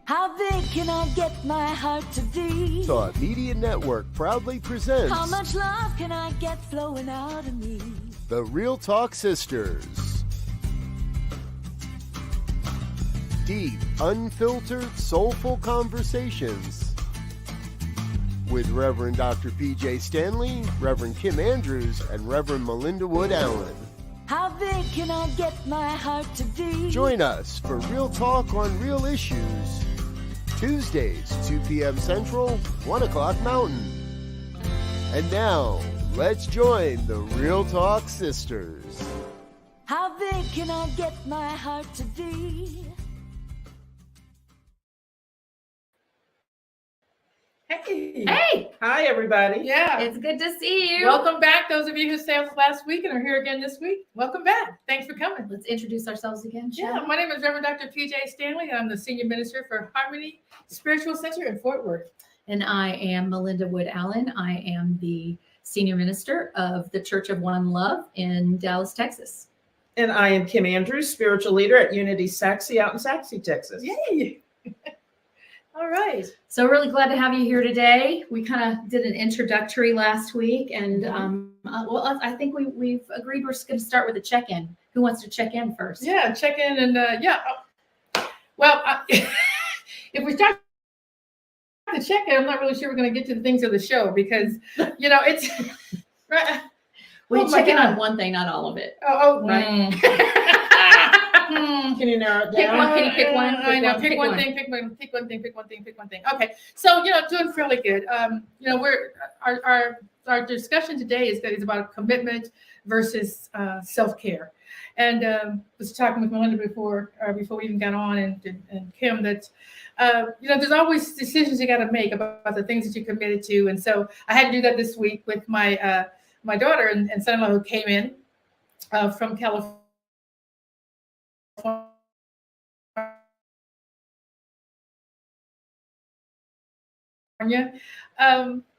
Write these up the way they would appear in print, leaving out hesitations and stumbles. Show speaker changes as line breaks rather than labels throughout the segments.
How big can I get my heart to be?
Thought Media Network proudly presents
How much love can I get flowing out of me?
The Real Talk Sisters. Deep, unfiltered, soulful conversations with Reverend Dr. Pjae Stanley, Reverend Kim Andrews, and Reverend Melinda Wood Allen.
How big can I get my heart to be?
Join us for Real Talk on Real Issues. Tuesdays, 2 p.m. Central, 1 o'clock Mountain. And now, let's join the Real Talk Sisters.
How big can I get my heart to be?
Hey.
Hey!
Hi, everybody.
Yeah.
It's good to see you.
Welcome back. Those of you who stayed last week and are here again this week, welcome back. Thanks for coming.
Let's introduce ourselves again.
Yeah, my name is Reverend Dr. Pjae Stanley, and I'm the Senior Minister for Harmony Spiritual Center in Fort Worth.
And I am Melinda Wood Allen. I am the Senior Minister of the Church of One Love in Dallas, Texas.
And I am Kim Andrews, Spiritual Leader at Unity Saxe out in Saxe, Texas.
Yay! All right.
So really glad to have you here today. We kind of did an introductory last week, and I think we've agreed we're going to start with a check-in. Who wants to check in first?
Yeah, check in and Well, if we start the check-in, I'm not really sure we're going to get to the things of the show because it's right.
We check in on one thing, not all of it.
Right.
Can you narrow it
Pick
down?
one. Can you pick one?
I know. Pick one thing. Pick one thing. Okay. So doing fairly good. We're our discussion today is about commitment versus self-care, and was talking with Melinda before we even got on, and Kim that there's always decisions you got to make about the things that you committed to, and so I had to do that this week with my my daughter and son-in-law who came in from California.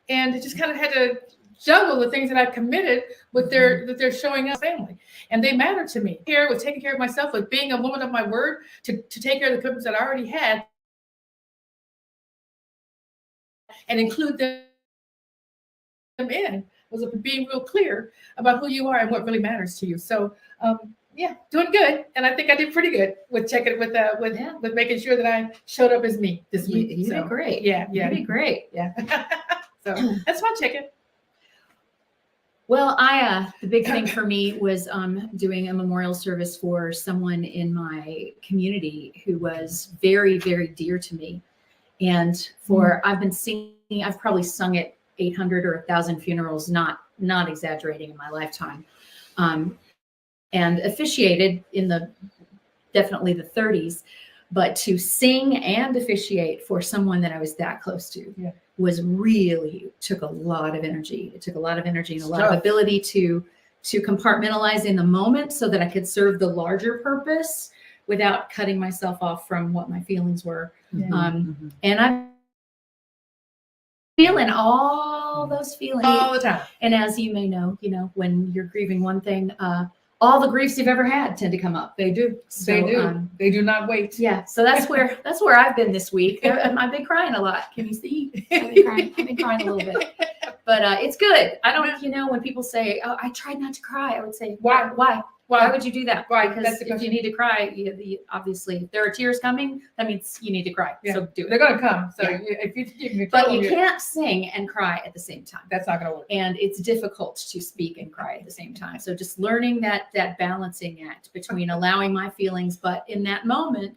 And just kind of had to juggle the things that I committed with that they're showing up family, and they matter to me. Here with taking care of myself, with being a woman of my word, to take care of the commitments that I already had, and include them in, was being real clear about who you are and what really matters to you. So doing good, and I think I did pretty good with checking with making sure that I showed up as me this week.
You did great.
Yeah,
You did great.
yeah. So that's my check-in.
Well, the big thing for me was doing a memorial service for someone in my community who was very, very dear to me. And I've been singing, I've probably sung at 800 or 1,000 funerals, not exaggerating, in my lifetime. And officiated in definitely the 30s, but to sing and officiate for someone that I was that close to took a lot of energy. It took a lot of energy and a lot of ability to compartmentalize in the moment so that I could serve the larger purpose without cutting myself off from what my feelings were. And I'm feeling all those feelings
All the time.
And as you may know, when you're grieving one thing, all the griefs you've ever had tend to come up.
They do. They do. They do not wait.
Yeah. So that's where I've been this week. I've been crying a lot. Can you see? I've been crying a little bit, but it's good. I don't, when people say, "Oh, I tried not to cry," I would say, "Why? Why would you do that?"
Why?
Because if you need to cry, obviously if there are tears coming, that means you need to cry.
Yeah.
So do it.
They're going to come. So if you
But you can't sing and cry at the same time.
That's not going to work.
And it's difficult to speak and cry at the same time. So just learning that balancing act between allowing my feelings, but in that moment,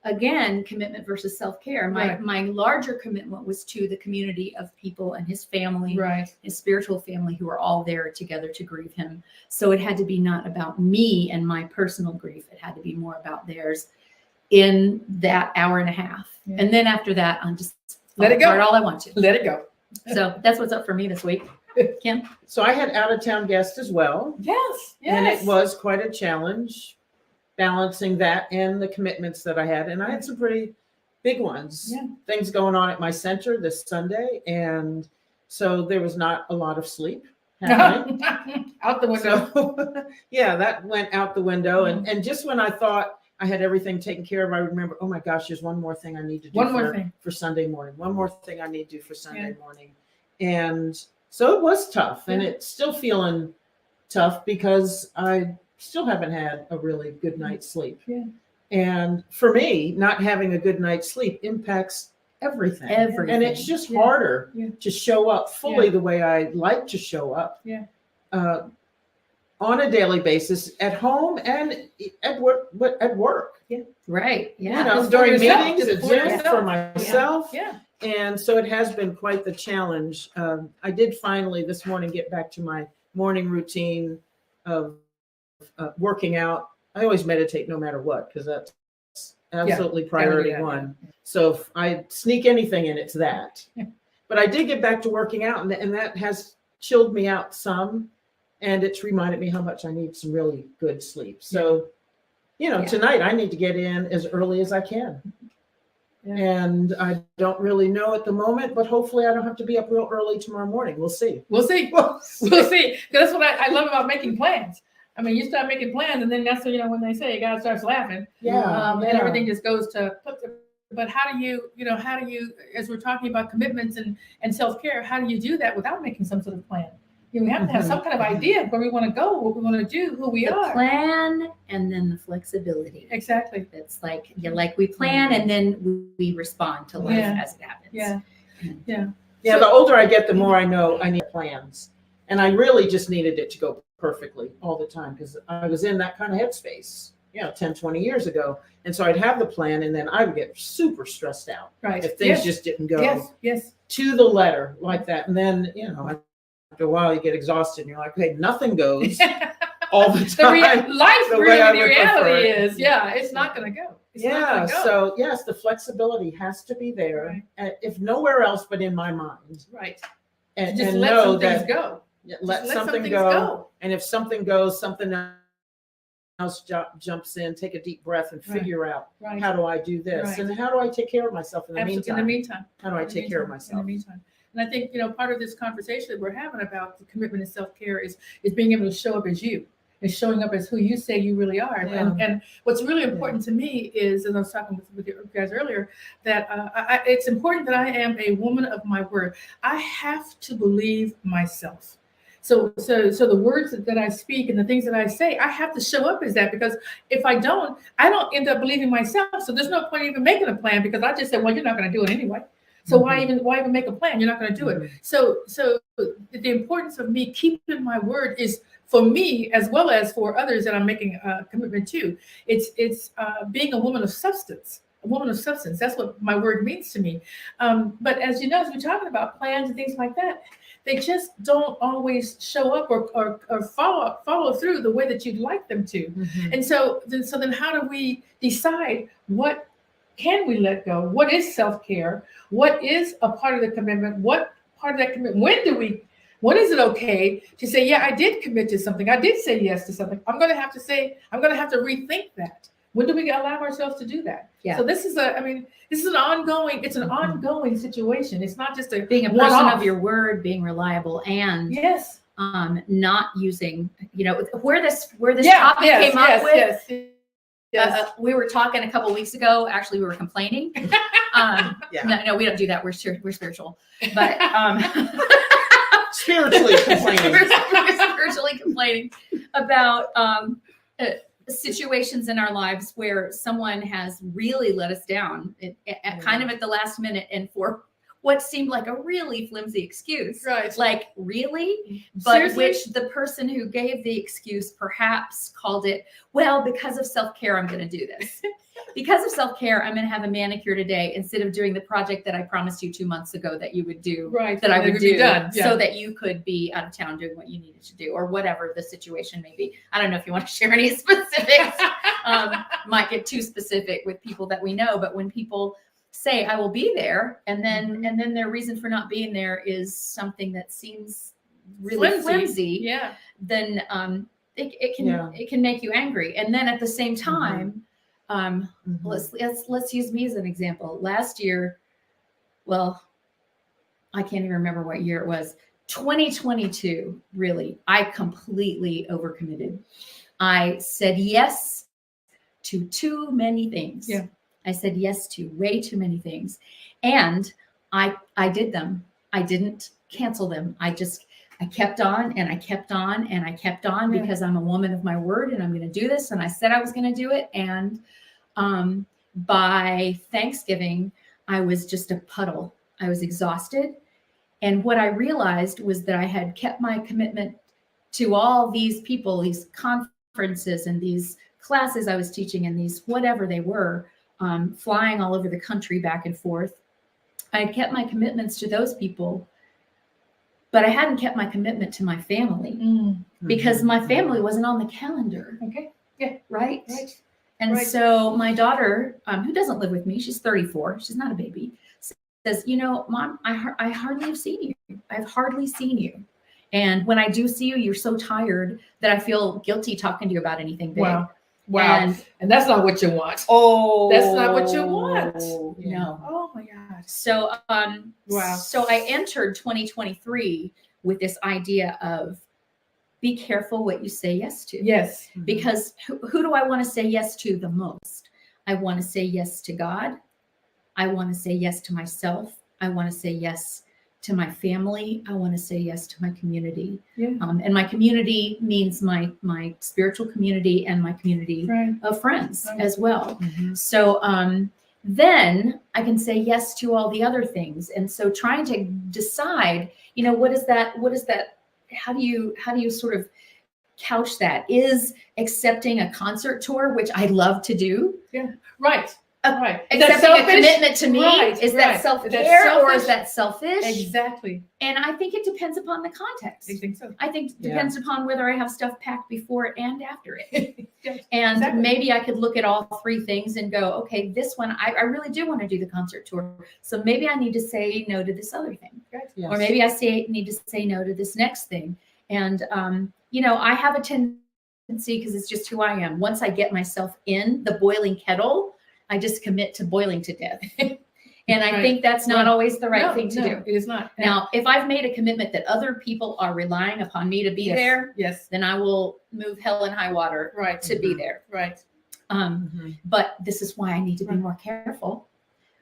again, commitment versus self-care. My larger commitment was to the community of people and his family, his spiritual family, who were all there together to grieve him. So it had to be not about me and my personal grief. It had to be more about theirs in that hour and a half. Yeah. And then after that, I'm just
let it go.
All I want to.
Let it go.
So that's what's up for me this week. Kim?
So I had out-of-town guests as well.
Yes.
And it was quite a challenge balancing that and the commitments that I had. And I had some pretty big ones.
Yeah.
Things going on at my center this Sunday. And so there was not a lot of sleep happening.
Out the window.
So, that went out the window. And just when I thought I had everything taken care of, I remember, oh my gosh, there's one more thing I need to do
One more thing.
for Sunday morning. One more thing I need to do for Sunday morning. And so it was tough, and it's still feeling tough because I still haven't had a really good night's sleep.
Yeah.
And for me, not having a good night's sleep impacts everything. And it's just harder to show up fully the way I like to show up. On a daily basis, at home and at work.
Right. Yeah.
You know,
It's
during
for yourself.
meetings,
It's
it's
for
just
yourself.
for myself.
Yeah.
And so it has been quite the challenge. I did finally this morning get back to my morning routine of working out. I always meditate no matter what, because that's absolutely priority one. So if I sneak anything in, it's that. But I did get back to working out, and that has chilled me out some. And it's reminded me how much I need some really good sleep. So, you know, tonight I need to get in as early as I can. And I don't really know at the moment, but hopefully I don't have to be up real early tomorrow morning. We'll see.
We'll see. We'll see. That's what I love about making plans. I mean, you start making plans, and then that's when, you know, when they say, God starts laughing. And everything just goes to. But how do you, as we're talking about commitments and self-care, how do you do that without making some sort of plan? We have to have some kind of idea of where we want to go, what we want to do, who we are.
Plan and then the flexibility.
Exactly.
It's like we plan and then we respond to life as it happens.
Yeah, the older I get, the more I know I need plans. And I really just needed it to go perfectly all the time, because I was in that kind of headspace, 10, 20 years ago. And so I'd have the plan, and then I would get super stressed out if things just didn't go to the letter like that. And then, after a while, you get exhausted, and you're like, okay, nothing goes all the time.
The reality is, it's not going to go.
So yes, the flexibility has to be there, if nowhere else but in my mind.
Right.
And
just
and
let
know
some
that
things go.
let
Just
something
things
go. And if something goes, something else jumps in. Take a deep breath and figure out how do I do this, and how do I take care of myself in the meantime.
In the meantime,
how do I take care of myself
in the meantime? And I think, part of this conversation that we're having about the commitment and self-care is being able to show up as you and showing up as who you say you really are. And what's really important to me is, as I was talking with you guys earlier, that it's important that I am a woman of my word. I have to believe myself. So the words that I speak and the things that I say, I have to show up as that, because if I don't end up believing myself. So there's no point even making a plan, because I just said, well, you're not going to do it anyway. So why even make a plan? You're not going to do it. So the importance of me keeping my word is, for me as well as for others that I'm making a commitment to. It's being a woman of substance. A woman of substance. That's what my word means to me. But as you know, as we're talking about plans and things like that, they just don't always show up or follow through the way that you'd like them to. And so then how do we decide what can we let go? What is self-care? What is a part of the commitment? What part of that commitment? When is it okay to say, yeah, I did commit to something. I did say yes to something. I'm going to have to rethink that. When do we allow ourselves to do that? Yeah. So this is an ongoing situation. It's not just being a person of your word, being reliable, and not using, where this topic came up with. We were talking a couple weeks ago. Actually, we were complaining. No, we don't do that. We're spiritual, but spiritually complaining about situations in our lives where someone has really let us down kind of at the last minute, and for what seemed like a really flimsy excuse. Right. Like, really? But seriously? Which the person who gave the excuse perhaps called it, well, because of self-care, I'm going to do this. Because of self-care, I'm going to have a manicure today instead of doing the project that I promised you 2 months ago that you would do, that I would do so that you could be out of town doing what you needed to do, or whatever the situation may be. I don't know if you want to share any specifics. Might get too specific with people that we know, but when people say I will be there, and then their reason for not being there is something that seems really flimsy, then it can make you angry. And then at the same time, let's use me as an example. Last year, well, I can't even remember what year it was. 2022, really, I completely overcommitted. I said yes
to too many things.
Yeah.
I said yes to way too many things. And I did them. I didn't cancel them. I kept on and I kept on and I kept on because I'm a woman of my word and I'm going to do this. And I said I was going to do it. And by Thanksgiving, I was just a puddle. I was exhausted. And what I realized was that I had kept my commitment to all these people, these conferences and these classes I was teaching and these whatever they were, flying all over the country back and forth. I had kept my commitments to those people, but I hadn't kept my commitment to my family because my family wasn't on the calendar.
Okay. Yeah.
Right.
Right.
And
Right.
so my daughter, who doesn't live with me, she's 34, she's not a baby, says, you know, Mom, I hardly have seen you. I've hardly seen you. And when I do see you, you're so tired that I feel guilty talking to you about anything big.
Wow. And that's not what you want.
Oh,
That's not what you want.
No.
Oh my God.
So,
Wow.
So I entered 2023 with this idea of be careful what you say yes to.
Yes.
Because who do I want to say yes to the most? I want to say yes to God. I want to say yes to myself. I want to say yes to my family. I want to say yes to my community.
Yeah.
And my community means my spiritual community and my community
Right.
of friends
Right.
as well. So then I can say yes to all the other things. And so trying to decide, you know, what is that? How do you sort of couch that? Is accepting a concert tour, which I love to do.
Right. Right. Is that
Accepting a
selfish?
commitment to me,
Right,
is
right.
that
Is that
self-care or is
selfish?
that selfish?
Exactly.
And I think it depends upon the context.
I think so.
I think it depends upon whether I have stuff packed before it and after it.
Yes,
And
exactly.
maybe I could look at all three things and go, okay, this one, I really do want to do the concert tour. So maybe I need to say no to this other thing.
Yes.
Or maybe I need to say no to this next thing. And, you know, I have a tendency, because it's just who I am. Once I get myself in the boiling kettle, I just commit to boiling to death. And I think that's not always the right thing to do.
It is not.
Now, if I've made a commitment that other people are relying upon me to be
Yes.
there,
Yes.
then I will move hell and high water
Right.
to be there.
Right.
But this is why I need to be more careful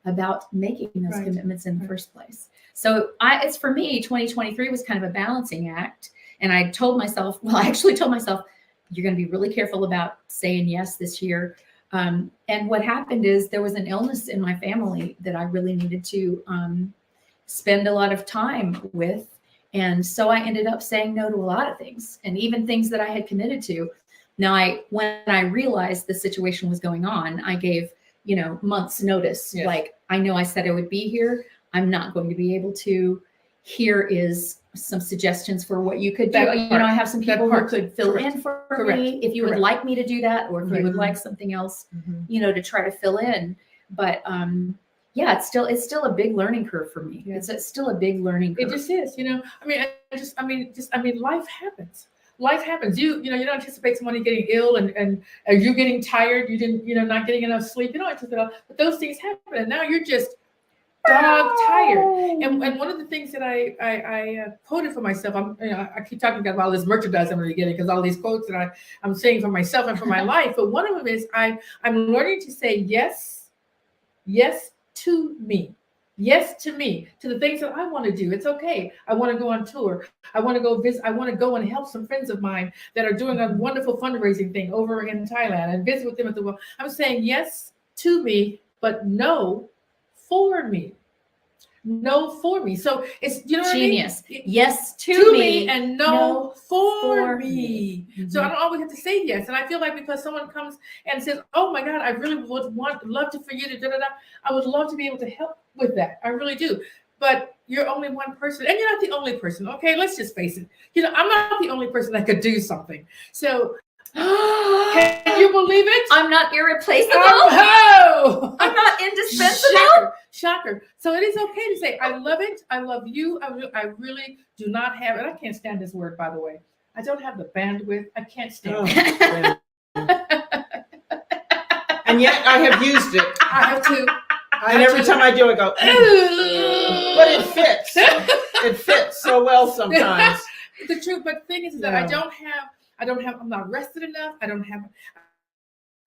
about making those
Right.
commitments in the
Right.
first place. So it's for me, 2023 was kind of a balancing act. And I actually told myself, you're going to be really careful about saying yes this year. And what happened is there was an illness in my family that I really needed to spend a lot of time with. And so I ended up saying no to a lot of things, and even things that I had committed to. Now, when I realized the situation was going on, I gave, months notice.
Yes.
Like, I know I said I would be here. I'm not going to be able to. Here is some suggestions for what you could do.
That part.
I have some
That
people who
part.
could fill
Correct.
in for
Correct.
me if you would
Correct.
like me to do that, or if you would
Right.
like something else, to try to fill in. But it's still a big learning curve for me.
Yeah.
It's still a big learning curve.
It just is, life happens. Life happens. You don't anticipate somebody getting ill and you getting tired. You didn't, not getting enough sleep. You don't anticipate, but those things happen. And now you're just dog tired. And one of the things that I quoted for myself, I keep talking about all this merchandise I'm really getting, because all these quotes that I'm saying for myself and for my life. But one of them is I'm learning to say yes to me. Yes to me, to the things that I want to do. It's okay. I want to go on tour. I want to go visit. I want to go and help some friends of mine that are doing a wonderful fundraising thing over in Thailand and visit with them at the world. I'm saying yes to me, but no for me. No for me. So it's,
Genius.
What I mean?
Yes
To
me
me and no for
for
me.
me.
So I don't always have to say yes. And I feel like because someone comes and says, "Oh my God, I really would love for you to da da da," I would love to be able to help with that. I really do. But you're only one person, and you're not the only person. Okay, let's just face it. I'm not the only person that could do something. So can you believe it?
I'm not irreplaceable.
Oh,
I'm not indispensable.
Shocker. So it is okay to say, I love it. I love you. I really do not have, and I can't stand this word, by the way. I don't have the bandwidth. I can't stand it.
And yet I have used it.
I have to.
And every time I do, I go, but it fits. It fits so well sometimes.
The truth, but the thing is that I'm not rested enough. I don't have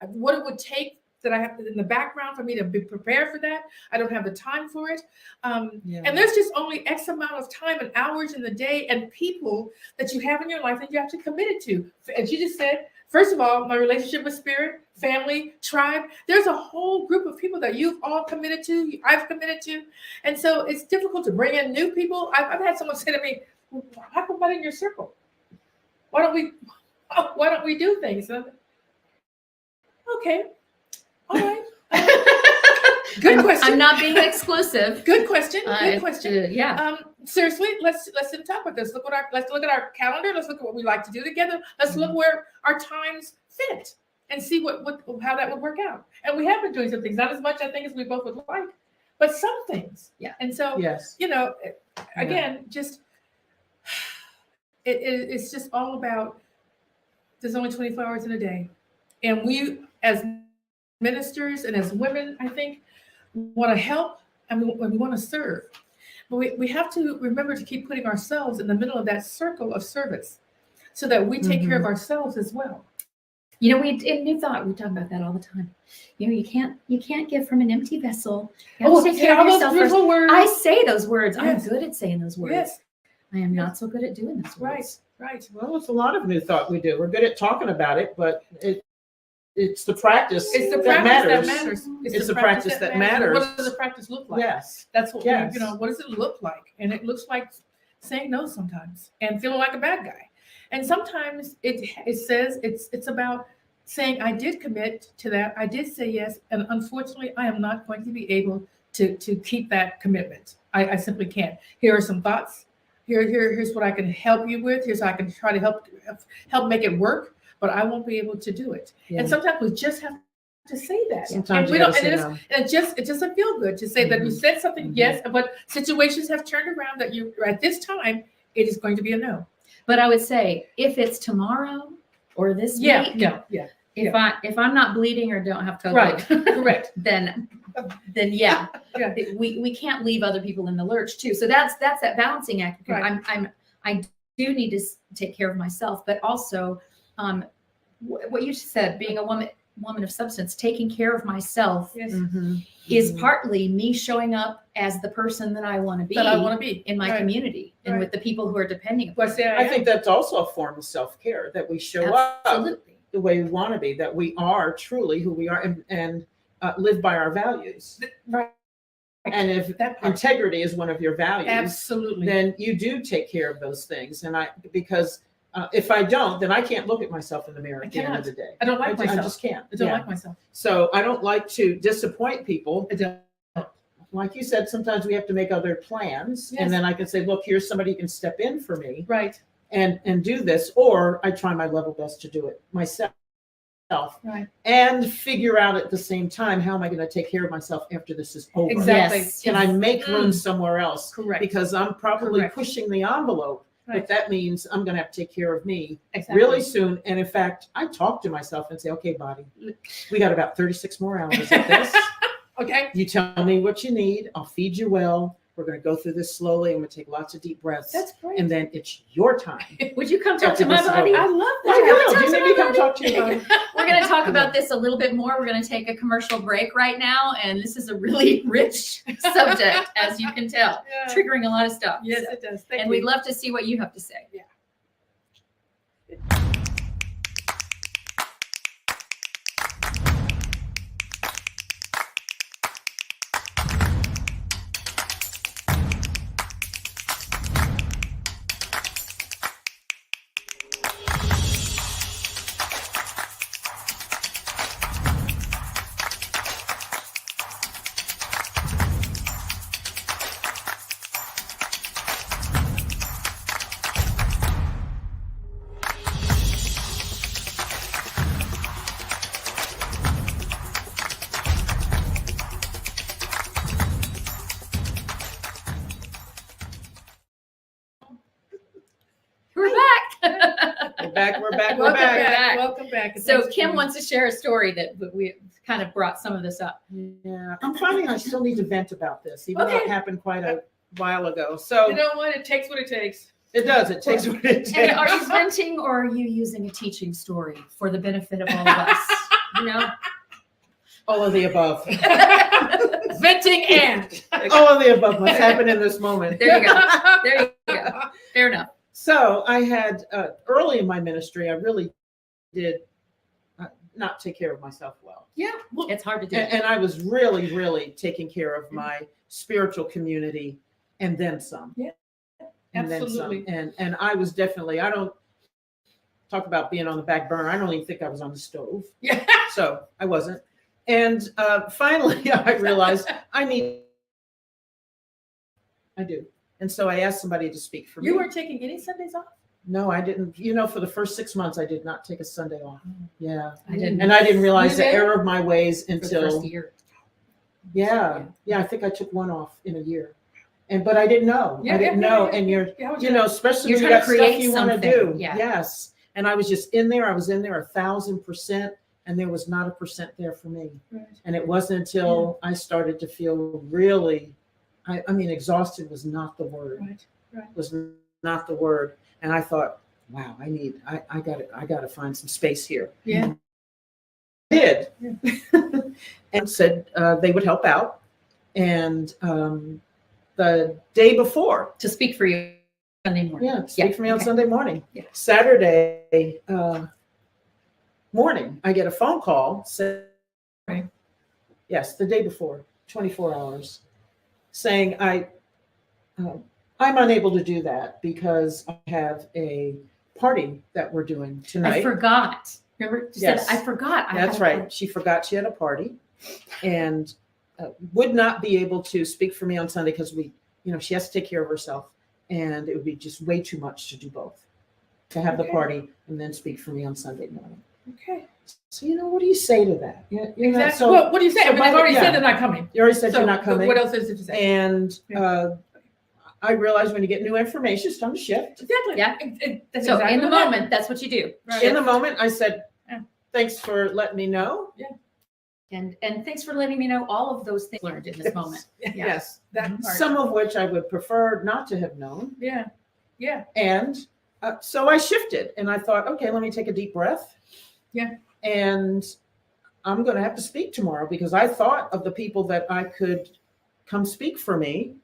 what it would take that I have in the background for me to be prepared for that. I don't have the time for it. And there's just only X amount of time and hours in the day and people that you have in your life that you have to commit it to. As you just said, first of all, my relationship with spirit, family, tribe, there's a whole group of people that you've all committed to, I've committed to. And so it's difficult to bring in new people. I've had someone say to me, how come I'm in your circle? Why don't we do things? Okay. All right. Good question.
I'm not being exclusive.
Good question. Good question.
Yeah.
Seriously, let's talk about this. Let's look at our calendar. Let's look at what we like to do together. Let's look where our times fit and see how that would work out. And we have been doing some things, not as much I think as we both would like, but some things.
Yeah.
And so
Yes.
Again, just it's just all about. There's only 24 hours in a day, and we as ministers and as women, I think, want to help and we want to serve. But we have to remember to keep putting ourselves in the middle of that circle of service so that we take care of ourselves as well.
You know, in New Thought, we talk about that all the time. You know, you can't give from an empty vessel. You have to take care of yourself first.
Words.
I say those words.
Yes.
I'm good at saying those words.
Yes.
I am not so good at doing those words.
Right.
Well, it's a lot of New Thought we do. We're good at talking about it, but it's the practice.
It's the
that
practice
matters.
that matters.
It's the practice that matters.
What does the practice look like?
Yes.
That's what
Yes.
what does it look like? And it looks like saying no sometimes and feeling like a bad guy. And sometimes it says it's about saying I did commit to that. I did say yes. And unfortunately, I am not going to be able to keep that commitment. I simply can't. Here are some thoughts. Here's what I can help you with. Here's how I can try to help make it work, but I won't be able to do it.
Yeah.
And sometimes we just have to say that.
Sometimes
and we
you
don't,
gotta
and
say no.
it doesn't feel good to say that you said something, yes, but situations have turned around that you at this time it is going to be a no.
But I would say if it's tomorrow or this week, if I'm not bleeding or don't have COVID,
Right. Correct.
then yeah, we can't leave other people in the lurch too. So that's that balancing act.
Right.
I do need to take care of myself, but also what you said, being a woman of substance, taking care of myself
Yes.
is partly me showing up as the person that I want to be in my community and with the people who are depending upon me.
I think that's also a form of self-care, that we show up the way we want to be, that we are truly who we are and live by our values.
Right.
And if integrity is one of your values,
absolutely,
then you do take care of those things. And because if I don't, then I can't look at myself in the mirror at the end of the day.
I don't like myself.
I just can't.
I don't like myself.
So I don't like to disappoint people.
I don't.
Like you said, sometimes we have to make other plans.
Yes.
And then I can say, look, here's somebody who can step in for me.
Right.
And do this. Or I try my level best to do it myself.
Right.
And figure out at the same time, how am I going to take care of myself after this is over?
Exactly.
Yes.
Can I make room somewhere else?
Correct.
Because I'm probably
Correct.
pushing the envelope.
Right.
But that means I'm going to have to take care of me
Exactly.
really soon. And in fact, I talk to myself and say, okay, body, we got about 36 more hours of this.
Okay.
You tell me what you need. I'll feed you well. We're going to go through this slowly. I'm going to take lots of deep breaths.
That's great.
And then it's your time.
Would you come talk
After
to my
this is
body?
over.
I love
I
that.
will. You maybe come talk to your body.
We're going to talk about this a little bit more. We're going to take a commercial break right now. And this is a really rich subject, as you can tell,
Yeah.
triggering a lot of stuff.
Yes,
So-
it does. Thank
and
you.
we'd love to see what you have to say.
Yeah.
We're back.
We're back. We're back. We're
Welcome
back.
back. Welcome back.
So Kim wants to share a story that we kind of brought some of this up.
Yeah, I'm finding I still need to vent about this, even though
Okay.
it happened quite a while ago. So
You know what? It takes what it takes.
it does. It takes what it
And are
takes.
you venting or are you using a teaching story for the benefit of all of us? You know,
All of the above.
Venting and.
All of the above must happen in this moment.
there you go. There you go. Fair enough.
So I had early in my ministry, I really did not take care of myself well.
Yeah. Well,
It's hard to do.
And I was really, really taking care of my spiritual community and then some.
Yeah,
And
absolutely.
then some. And I was definitely, I don't talk about being on the back burner. I don't even think I was on the stove.
Yeah.
So I wasn't. And finally I realized I do. And so I asked somebody to speak for me.
You weren't taking any Sundays off?
No, I didn't. You know, for the first 6 months, I did not take a Sunday off. Yeah.
I didn't.
And I didn't realize
You
the
did?
error of my ways
For the
until,
first year.
yeah. I think I took one off in a year. But I didn't know.
Yeah,
I didn't
yeah,
know.
yeah,
And you're,
Yeah, I was
you know, especially
You're
when you
trying
got
to
stuff
create
you want to
something.
do.
Yeah.
Yes. And I was just in there. I was in there 1,000%. And there was not 1% there for me.
Right.
And it wasn't until I started to feel really, I mean, exhausted was not the word.
Right.
Was not the word. And I thought, wow, I got to find some space here.
Yeah.
I did.
Yeah.
And said they would help out. And the day before,
To speak for you Sunday morning.
yeah, speak for me on
okay.
Sunday morning.
Yeah.
Saturday morning, I get a phone call saying,
Right.
yes, the day before, 24 hours, saying I'm unable to do that because I have a party that we're doing tonight.
I forgot. Remember? You
Yes.
said, I forgot. I
That's
had a
right.
party."
She forgot she had a party and would not be able to speak for me on Sunday because she has to take care of herself. And it would be just way too much to do both, to have the
Okay.
party and then speak for me on Sunday morning.
Okay.
So, what do you say to that?
Exactly.
So
Well, what do you say?
so
I mean,
by
they've
the-
already
yeah.
said they're not coming.
you already said
So
you're not coming.
What else is it to say?
And
Yeah.
I realize when you get new information, it's time to shift.
Exactly.
Yeah.
That's
So
exactly
in the
what happened.
moment, that's what you do.
Right.
In the moment, I said,
Yeah.
thanks for letting me know.
And thanks for letting me know all of those things learned in this moment. Yeah.
Yes.
That
Mhm.
part.
Some of which I would prefer not to have known.
Yeah. Yeah.
And so I shifted and I thought, okay, let me take a deep breath.
Yeah.
And I'm going to have to speak tomorrow because I thought of the people that I could come speak for me.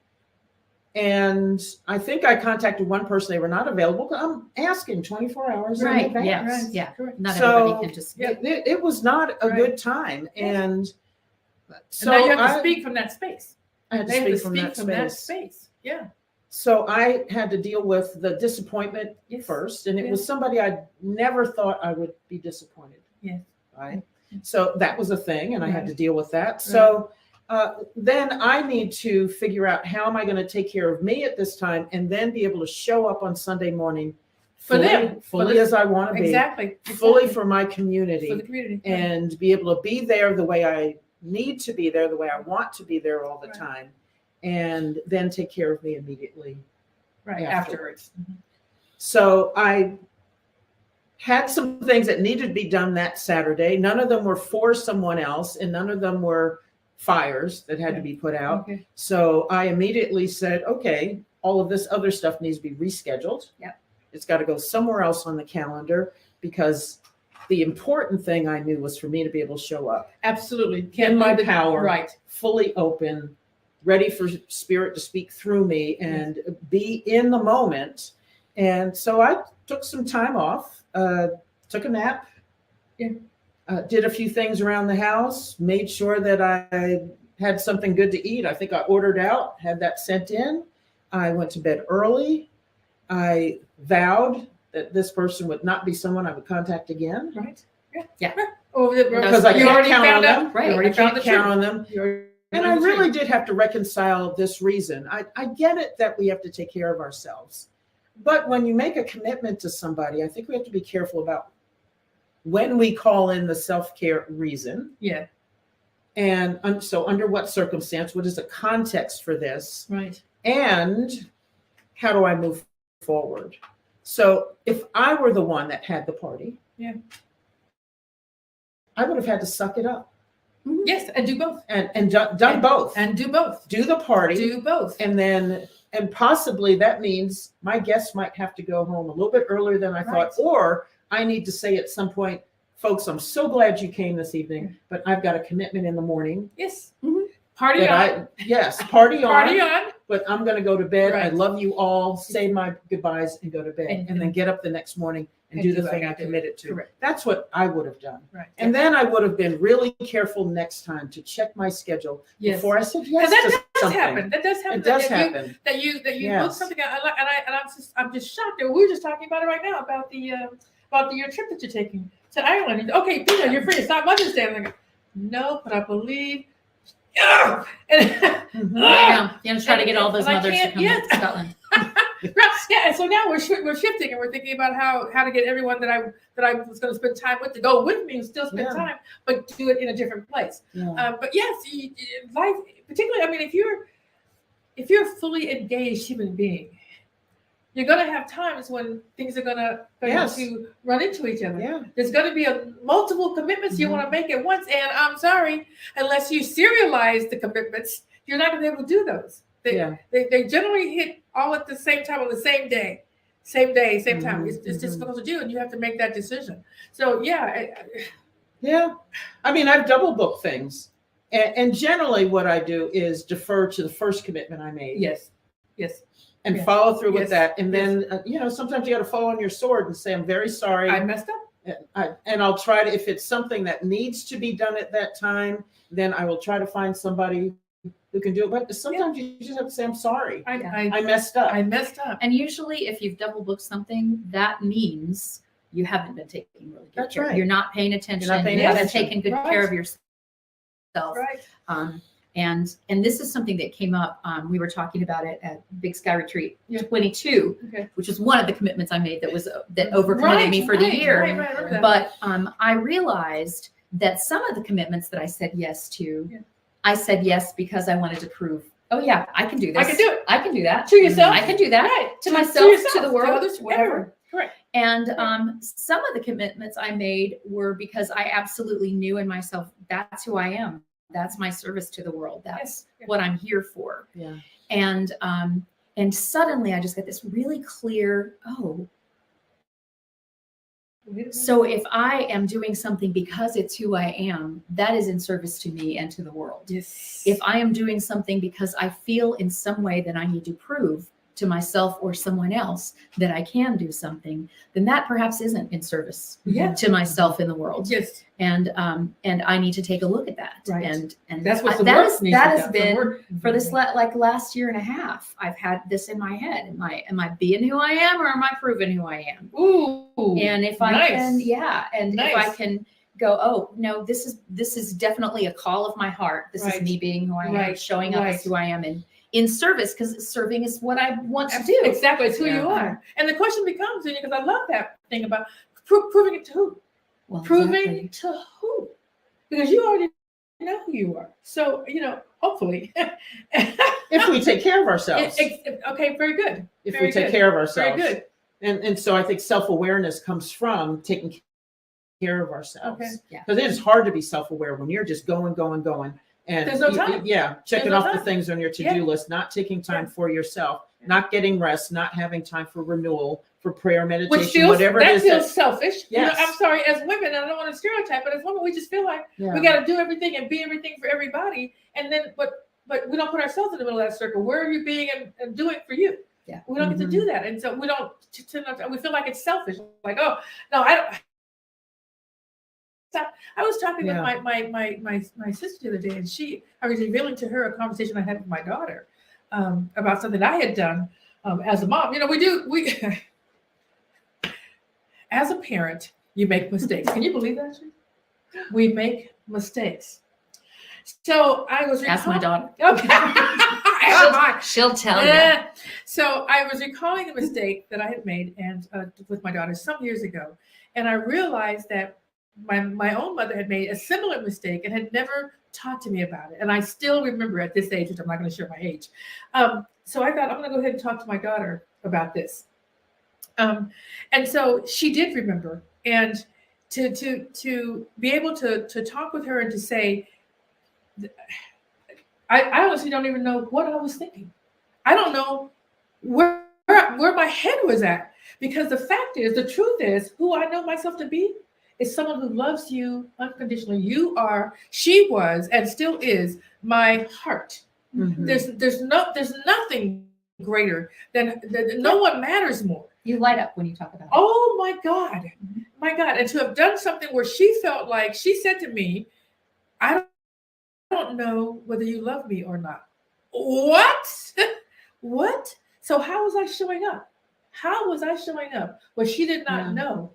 And I think I contacted one person. They were not available. I'm asking 24 hours in
Right.
advance.
Yes.
Right.
Yeah.
Correct.
Not
So-
everybody can just.
Yeah.
It was not a
Right.
good time. And so
And now you have to
I
speak from that space.
had to
They have to
speak from that space.
space. Yeah.
So I had to deal with the disappointment
Yes.
first, and it
Yeah.
was somebody I never thought I would be disappointed.
Yes.
Right. So that was a thing, and I had
Right.
to deal with that. So then I need to figure out how am I going to take care of me at this time, and then be able to show up on Sunday morning
For them.
fully
For
as I want to be,
Exactly.
fully
Exactly.
for my community,
For the community.
and be able to be there the way I need to be there, the way I want to be there all the
Right.
time, and then take care of me immediately.
Right.
afterwards.
Afterwards.
So I had some things that needed to be done that Saturday. None of them were for someone else, and none of them were fires that had to be put out.
Okay.
So I immediately said, okay, all of this other stuff needs to be rescheduled.
Yep.
It's got to go somewhere else on the calendar because the important thing I knew was for me to be able to show up
Absolutely.
in my
leave it-
power,
Right.
fully open, ready for Spirit to speak through me and be in the moment. And so I took some time off, took a nap,
Yeah.
did a few things around the house, made sure that I had something good to eat. I think I ordered out, had that sent in. I went to bed early. I vowed that this person would not be someone I would contact again
Right.
Yeah.
Oh,
because I
you
can't
already
count
found
on
out.
them.
Right.
You
I
already found
can't
the
count
truth.
on them.
You already
And
found
I
the
really
truth.
did have to reconcile this reason. I get it that we have to take care of ourselves. But when you make a commitment to somebody, I think we have to be careful about when we call in the self-care reason.
Yeah.
And so under what circumstance, what is the context for this?
Right.
And how do I move forward? So if I were the one that had the party,
Yeah.
I would have had to suck it up
Yes, and do both.
and done both.
And do both.
Do the party.
Do both.
And possibly that means my guests might have to go home a little bit earlier than I thought,
Right.
or I need to say at some point, folks, I'm so glad you came this evening, but I've got a commitment in the morning.
Yes.
Mhm.
Party on.
Yes, party on.
Party on.
But I'm going to go to bed. I
Right.
love you all. Say my goodbyes and go to bed, and then get up the next morning and do the thing I committed to.
Correct.
That's what I would have done.
Right.
And then I would have been really careful next time to check my schedule
Yes.
before I said
And
yes
that
to
does
something.
happen. That does happen.
It does
that you-
happen.
That you
Yes.
book something out, I'm just shocked. We were just talking about it right now about your trip that you're taking to Ireland. Okay, Peter, you're free. It's not Mother's Day. I'm like, no, but I believe. And,
Mhm.
Yeah, you know, try to get all those
And I
mothers to
can't-
come
yes.
to Scotland.
Yeah, and so now we're shifting and we're thinking about how to get everyone that I was going to spend time with to go with me and still spend
Yeah.
time, but do it in a different place.
Yeah.
But yes, life, particularly, I mean, if you're a fully engaged human being, you're going to have times when things are going
Yes.
to run into each other.
Yeah.
There's going to be multiple commitments you
Mhm.
want to make at once, and I'm sorry, unless you serialize the commitments, you're not going to be able to do those. They generally hit all at the same time on the same day, same time.
Mhm,
It's
mhm.
difficult to do, and you have to make that decision. So yeah,
Yeah. I mean, I've double booked things. And generally what I do is defer to the first commitment I made.
yes,
And
yes,
follow through with
yes,
that. And then, sometimes you got to fall on your sword and say, I'm very sorry.
I messed up.
And I'll try to, if it's something that needs to be done at that time, then I will try to find somebody who can do it. But sometimes you just have to say, I'm sorry. I messed up.
I messed up.
And usually, if you've double booked something, that means you haven't been taking really good
That's
care.
right.
You're not paying attention.
paying
You haven't
attention.
taken good
Right.
care of yourself.
Right.
And this is something that came up. We were talking about it at Big Sky Retreat
Yeah.
22,
Okay.
which was one of the commitments I made that overcommitted me for the year.
Right, I remember that.
But I realized that some of the commitments that I said yes to,
Yeah.
I said yes because I wanted to prove, oh yeah, I can do this.
I can do it.
I can do that.
To yourself.
I can do that.
Right.
To myself,
yourself,
to the world,
others,
whatever.
Correct.
And some of the commitments I made were because I absolutely knew in myself, that's who I am. That's my service to the world. That's
Yes.
what I'm here for.
Yeah.
And suddenly I just got this really clear, so if I am doing something because it's who I am, that is in service to me and to the world.
Yes.
If I am doing something because I feel in some way that I need to prove to myself or someone else that I can do something, then that perhaps isn't in service
Yeah.
to myself in the world.
Yes.
And I need to take a look at that.
Right.
And
That's what
that
work
is
needs to
that
be
has
done.
been
Work.
for this last year and a half. I've had this in my head. Am I being who I am, or am I proving who I am?
Ooh.
And if I
nice.
can, if I
Nice.
can go, oh no, this is definitely a call of my heart. This
Right.
is me being who I am,
Right.
showing up
Right.
as who I am, and in service, because serving is what I want to do.
Exactly. It's who
Yeah.
you are. And the question becomes, because I love that thing about proving it to who?
Well,
Proving
exactly.
to who? Because you already know who you are. So, hopefully.
If we take care of ourselves.
Okay, very good.
If
very
we take
good.
care of
Very
ourselves.
good.
And so I think self-awareness comes from taking care of ourselves.
Okay.
Yeah.
Because it is hard to be self-aware when you're just going. And
There's no time.
Checking
There's no
off the
time.
things on your to-do list, not taking time for yourself, not getting rest, not having time for renewal, for prayer, meditation, whatever it is.
Feels selfish.
Yes.
I'm sorry, as women, I don't want to stereotype, but as women, we just feel like
Yeah.
we got to do everything and be everything for everybody. And then, but we don't put ourselves in the middle of that circle. Where are you being and doing for you?
Yeah.
We don't get to do that. And so we don't, we feel like it's selfish. Like, oh, no, I don't. I was talking with my sister the other day, and I was revealing to her a conversation I had with my daughter about something I had done as a mom. We as a parent, you make mistakes. Can you believe that? We make mistakes. So I was
Ask my daughter.
Okay. Ask mine.
She'll tell you.
Yeah. So I was recalling a mistake that I had made and with my daughter some years ago, and I realized that my own mother had made a similar mistake and had never talked to me about it. And I still remember at this age, which I'm not going to share my age. So I thought, I'm going to go ahead and talk to my daughter about this. And so she did remember. And to be able to talk with her and to say, I honestly don't even know what I was thinking. I don't know where my head was at, because the fact is, the truth is, who I know myself to be is someone who loves you unconditionally. She was, and still is my heart.
Mhm.
There's nothing greater than no one matters more.
You light up when you talk about it.
Oh my God. And to have done something where she felt like she said to me, I don't know whether you love me or not. What? What? So how was I showing up? How was I showing up? Well, she did not know.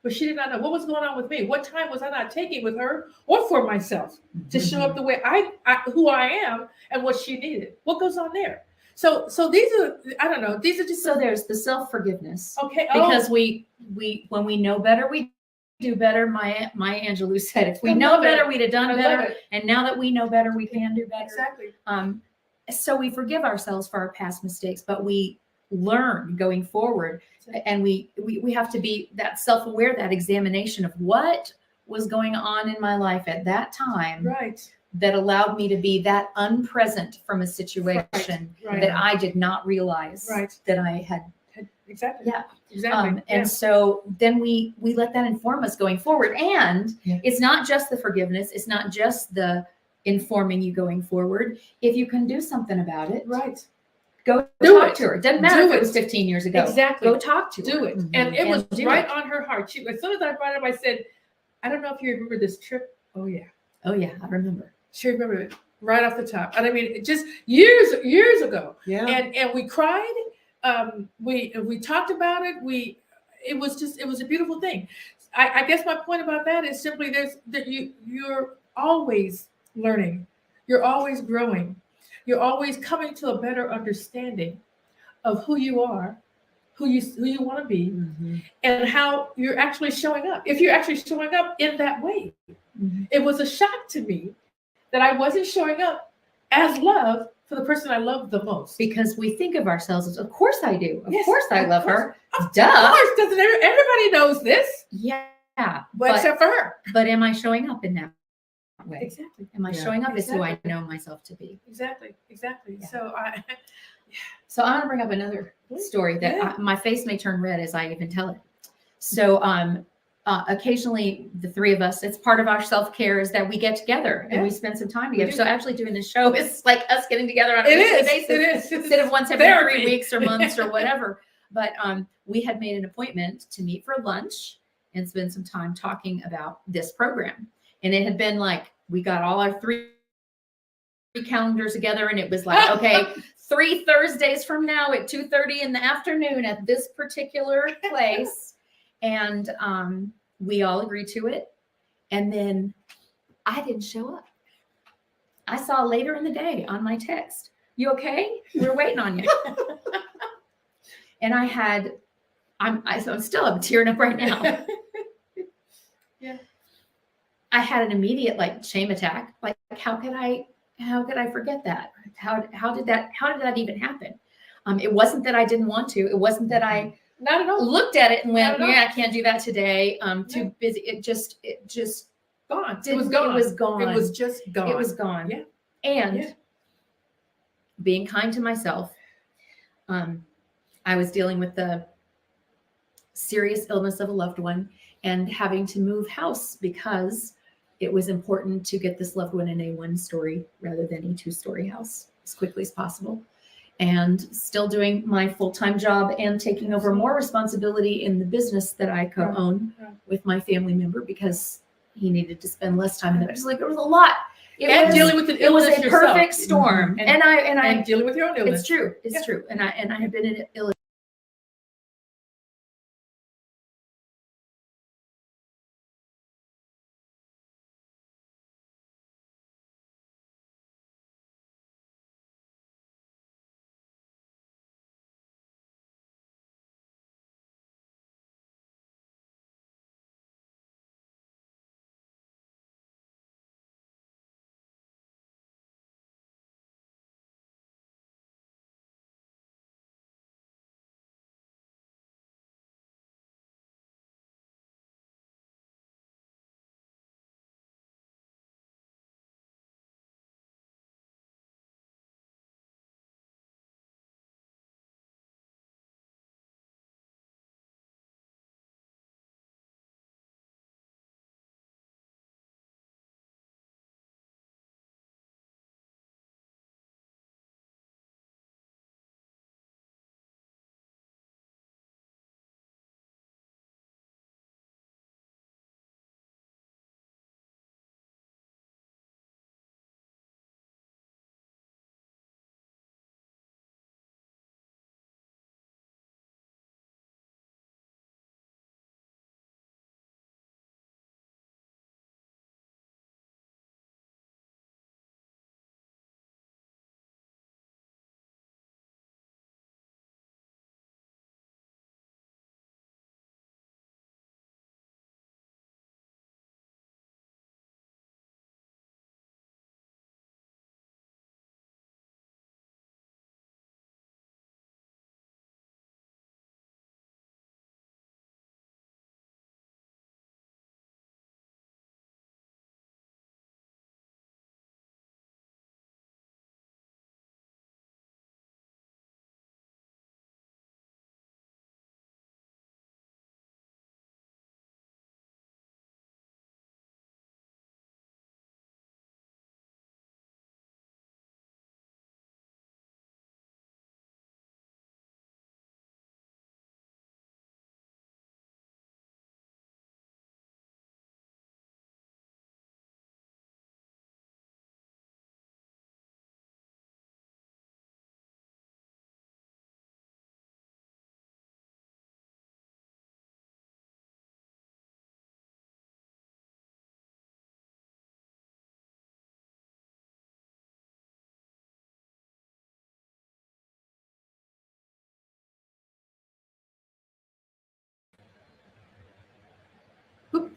But she did not know what was going on with me. What time was I not taking with her or for myself to show up the way who I am and what she needed? What goes on there? So these are, I don't know. These are just
So there's the self-forgiveness.
okay.
Because we when we know better, we do better. Maya Angelou said, if we
I
know
love
better,
it.
we'd have done
I love
better.
it.
And now that we know better, we can do better.
Exactly.
So we forgive ourselves for our past mistakes, but we learn going forward. And we have to be that self-aware, that examination of what was going on in my life at that time
Right.
that allowed me to be that unpresent from a situation
Right.
that I did not realize that I had.
Exactly.
Yeah.
Exactly.
And so then we let that inform us going forward. And it's not just the forgiveness. It's not just the informing you going forward. If you can do something about it,
Right.
go
Do
talk
it.
to her. It doesn't matter
Do
if it
it.
was 15 years ago.
Exactly.
Go talk to her.
Do it.
Mhm.
And it was
do
right
it.
on her heart. As soon as I brought it up, I said, I don't know if you remember this trip. Oh yeah.
Oh yeah, I remember.
She remembered it right off the top. And I mean, just years ago.
Yeah.
And we cried. We talked about it. It was a beautiful thing. I guess my point about that is simply you're always learning. You're always growing. You're always coming to a better understanding of who you are, who you want to be,
Mhm.
and how you're actually showing up. If you're actually showing up in that way.
Mhm.
It was a shock to me that I wasn't showing up as love for the person I love the most.
Because we think of ourselves as, of course I do. Of
Yes,
course I
of
love
course.
her.
Of
Duh.
course, doesn't everybody knows this,
Yeah.
but except for her.
But am I showing up in that way?
Exactly.
Am I
Yeah.
showing up as who I
Exactly.
know myself to be?
Exactly.
Yeah.
So
So I want to bring up another story that
Yeah.
my face may turn red as I even tell it. So occasionally the three of us, it's part of our self-care is that we get together and
Yeah.
we spend some time together.
do.
So actually doing this show is like us getting together on a
It
weekly
is.
basis
It is.
instead of once every
Therapy.
3 weeks or months or whatever. But we had made an appointment to meet for lunch and spend some time talking about this program. And it had been like, we got all our three calendars together and it was like, okay, 3 Thursdays from now at 2:30 in the afternoon at this particular place. And we all agreed to it. And then I didn't show up. I saw later in the day on my text, you okay? We're waiting on you. And I'm tearing up right now.
Yeah.
I had an immediate like shame attack. Like, how could I forget that? How did that even happen? It wasn't that I didn't want to. It wasn't that I
Not at all.
looked at it and went,
Not at all.
yeah, I can't do that today. Too
No.
busy. It just
Gone. It
didn't-
was gone.
It was gone.
It was just gone.
It was gone.
Yeah.
And
Yeah.
being kind to myself, I was dealing with the serious illness of a loved one and having to move house because it was important to get this loved one in a 1-story rather than a 2-story house as quickly as possible. And still doing my full-time job and taking over more responsibility in the business that I co-own
Right.
with my family member because he needed to spend less time in it. Just like there was a lot.
And dealing with an
It was
illness
a
yourself.
perfect storm.
Mhm.
And I
And dealing with your own illness.
it's true. It's
Yeah.
true. And I had been in ill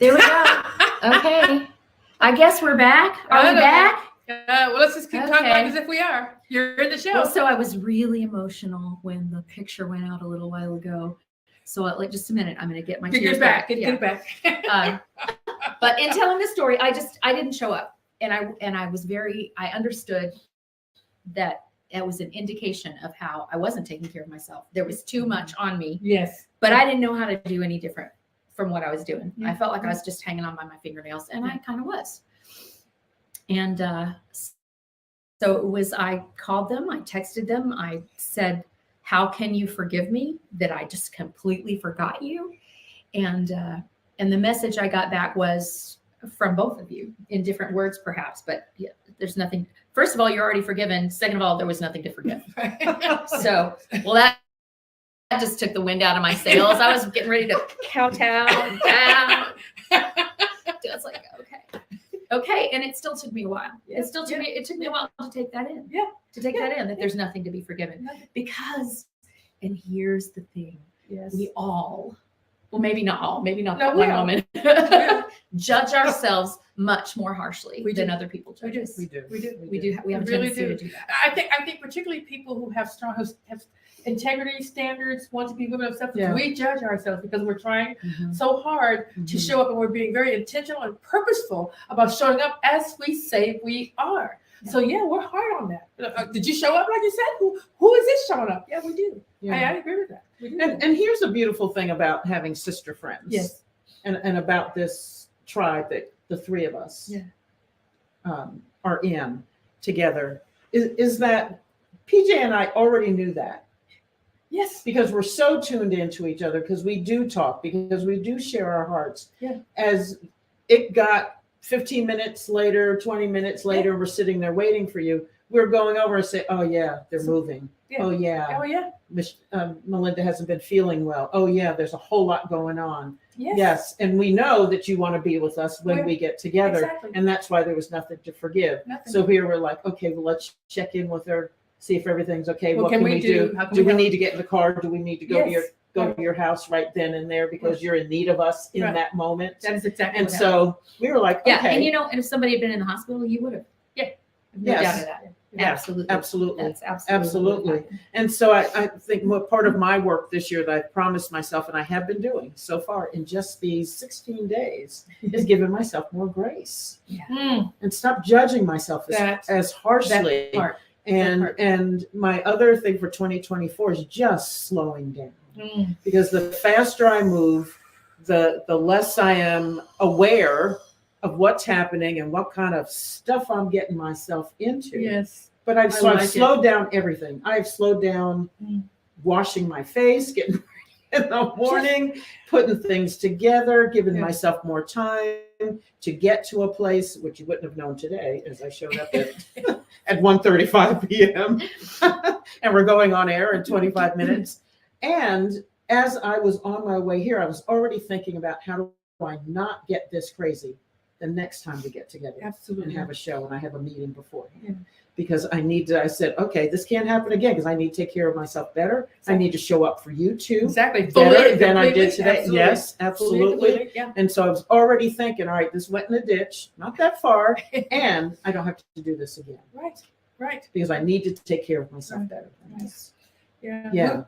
There we go. Okay. I guess we're back. Are we back?
Well, let's just keep talking
Okay.
as if we are. You're in the show.
Well, so I was really emotional when the picture went out a little while ago. So like, just a minute, I'm going to get my tears back.
Get it back.
But in telling the story, I didn't show up, and I understood that it was an indication of how I wasn't taking care of myself. There was too much on me.
Yes.
But I didn't know how to do any different from what I was doing.
Yeah.
I felt like I was just hanging on by my fingernails, and I kind of was. And so it was, I called them, I texted them, I said, how can you forgive me that I just completely forgot you? And the message I got back was from both of you in different words, perhaps, but yeah, there's nothing. First of all, you're already forgiven. Second of all, there was nothing to forgive. So, well, that just took the wind out of my sails. I was getting ready to kowtow down. I was like, okay. And it still took me a while. It took me a while to take that in.
Yeah.
To take that in, that there's nothing to be forgiven. Because, and here's the thing.
Yes.
We all, well, maybe not all, maybe not
No,
that
we
one
all.
woman, judge ourselves much more harshly than other people judge us.
We do.
We do.
We have a
really
tendency to do that.
I think particularly people who have strong, who have integrity standards, want to be women of substance,
Yeah.
we judge ourselves because we're trying
Mhm.
so hard to show up, and we're being very intentional and purposeful about showing up as we say we are. So yeah, we're hard on that. Did you show up like you said? Who is this showing up? Yeah, we do.
Yeah.
I agree with that. We do.
And here's a beautiful thing about having sister friends.
Yes.
And about this tribe that the three of us are in together is that Pjae and I already knew that.
Yes.
Because we're so tuned into each other, because we do talk, because we do share our hearts.
Yeah.
As it got 15 minutes later, 20 minutes later, we're sitting there waiting for you. We're going over and say, oh yeah, they're moving.
Yeah.
Oh yeah.
Oh yeah.
Melinda hasn't been feeling well. Oh yeah, there's a whole lot going on.
Yes.
Yes. And we know that you want to be with us when we get together.
Exactly.
And that's why there was nothing to forgive.
Nothing.
So here we're like, okay, well, let's check in with her, see if everything's okay.
What
What
can
can
we
we
do?
do?
How can
Do
we
we
help?
need to get in the car? Do we need to go to
Yes.
your house right then and there because you're in need of us in
Right.
that moment?
That is exactly
And
what happened.
so we were like,
Yeah.
okay.
And and if somebody had been in the hospital, you would have.
Yeah.
No
Yes.
doubt of that.
Yeah,
Absolutely.
absolutely.
That's absolutely. what happened.
And so I think what part of my work this year that I've promised myself, and I have been doing so far in just these 16 days, is giving myself more grace and stop judging myself as harshly.
That part.
And my other thing for 2024 is just slowing down, because the faster I move, the less I am aware of what's happening and what kind of stuff I'm getting myself into.
Yes.
But I've
like it.
slowed down everything. I've slowed down washing my face, getting ready in the morning, putting things together, giving myself more time to get to a place, which you wouldn't have known today as I showed up at 1:35 p.m. and we're going on air in 25 minutes. And as I was on my way here, I was already thinking about how do I not get this crazy the next time we get together
Absolutely.
and have a show and I have a meeting beforehand.
Yeah.
Because I said, okay, this can't happen again because I need to take care of myself better. I need to show up for you too.
Exactly.
Better than I did
Completely.
today.
Absolutely.
Yes, absolutely.
Yeah.
And so I was already thinking, all right, this went in the ditch, not that far, and I don't have to do this again
Right. Right.
because I need to take care of myself better.
Right. Yeah.
Yeah,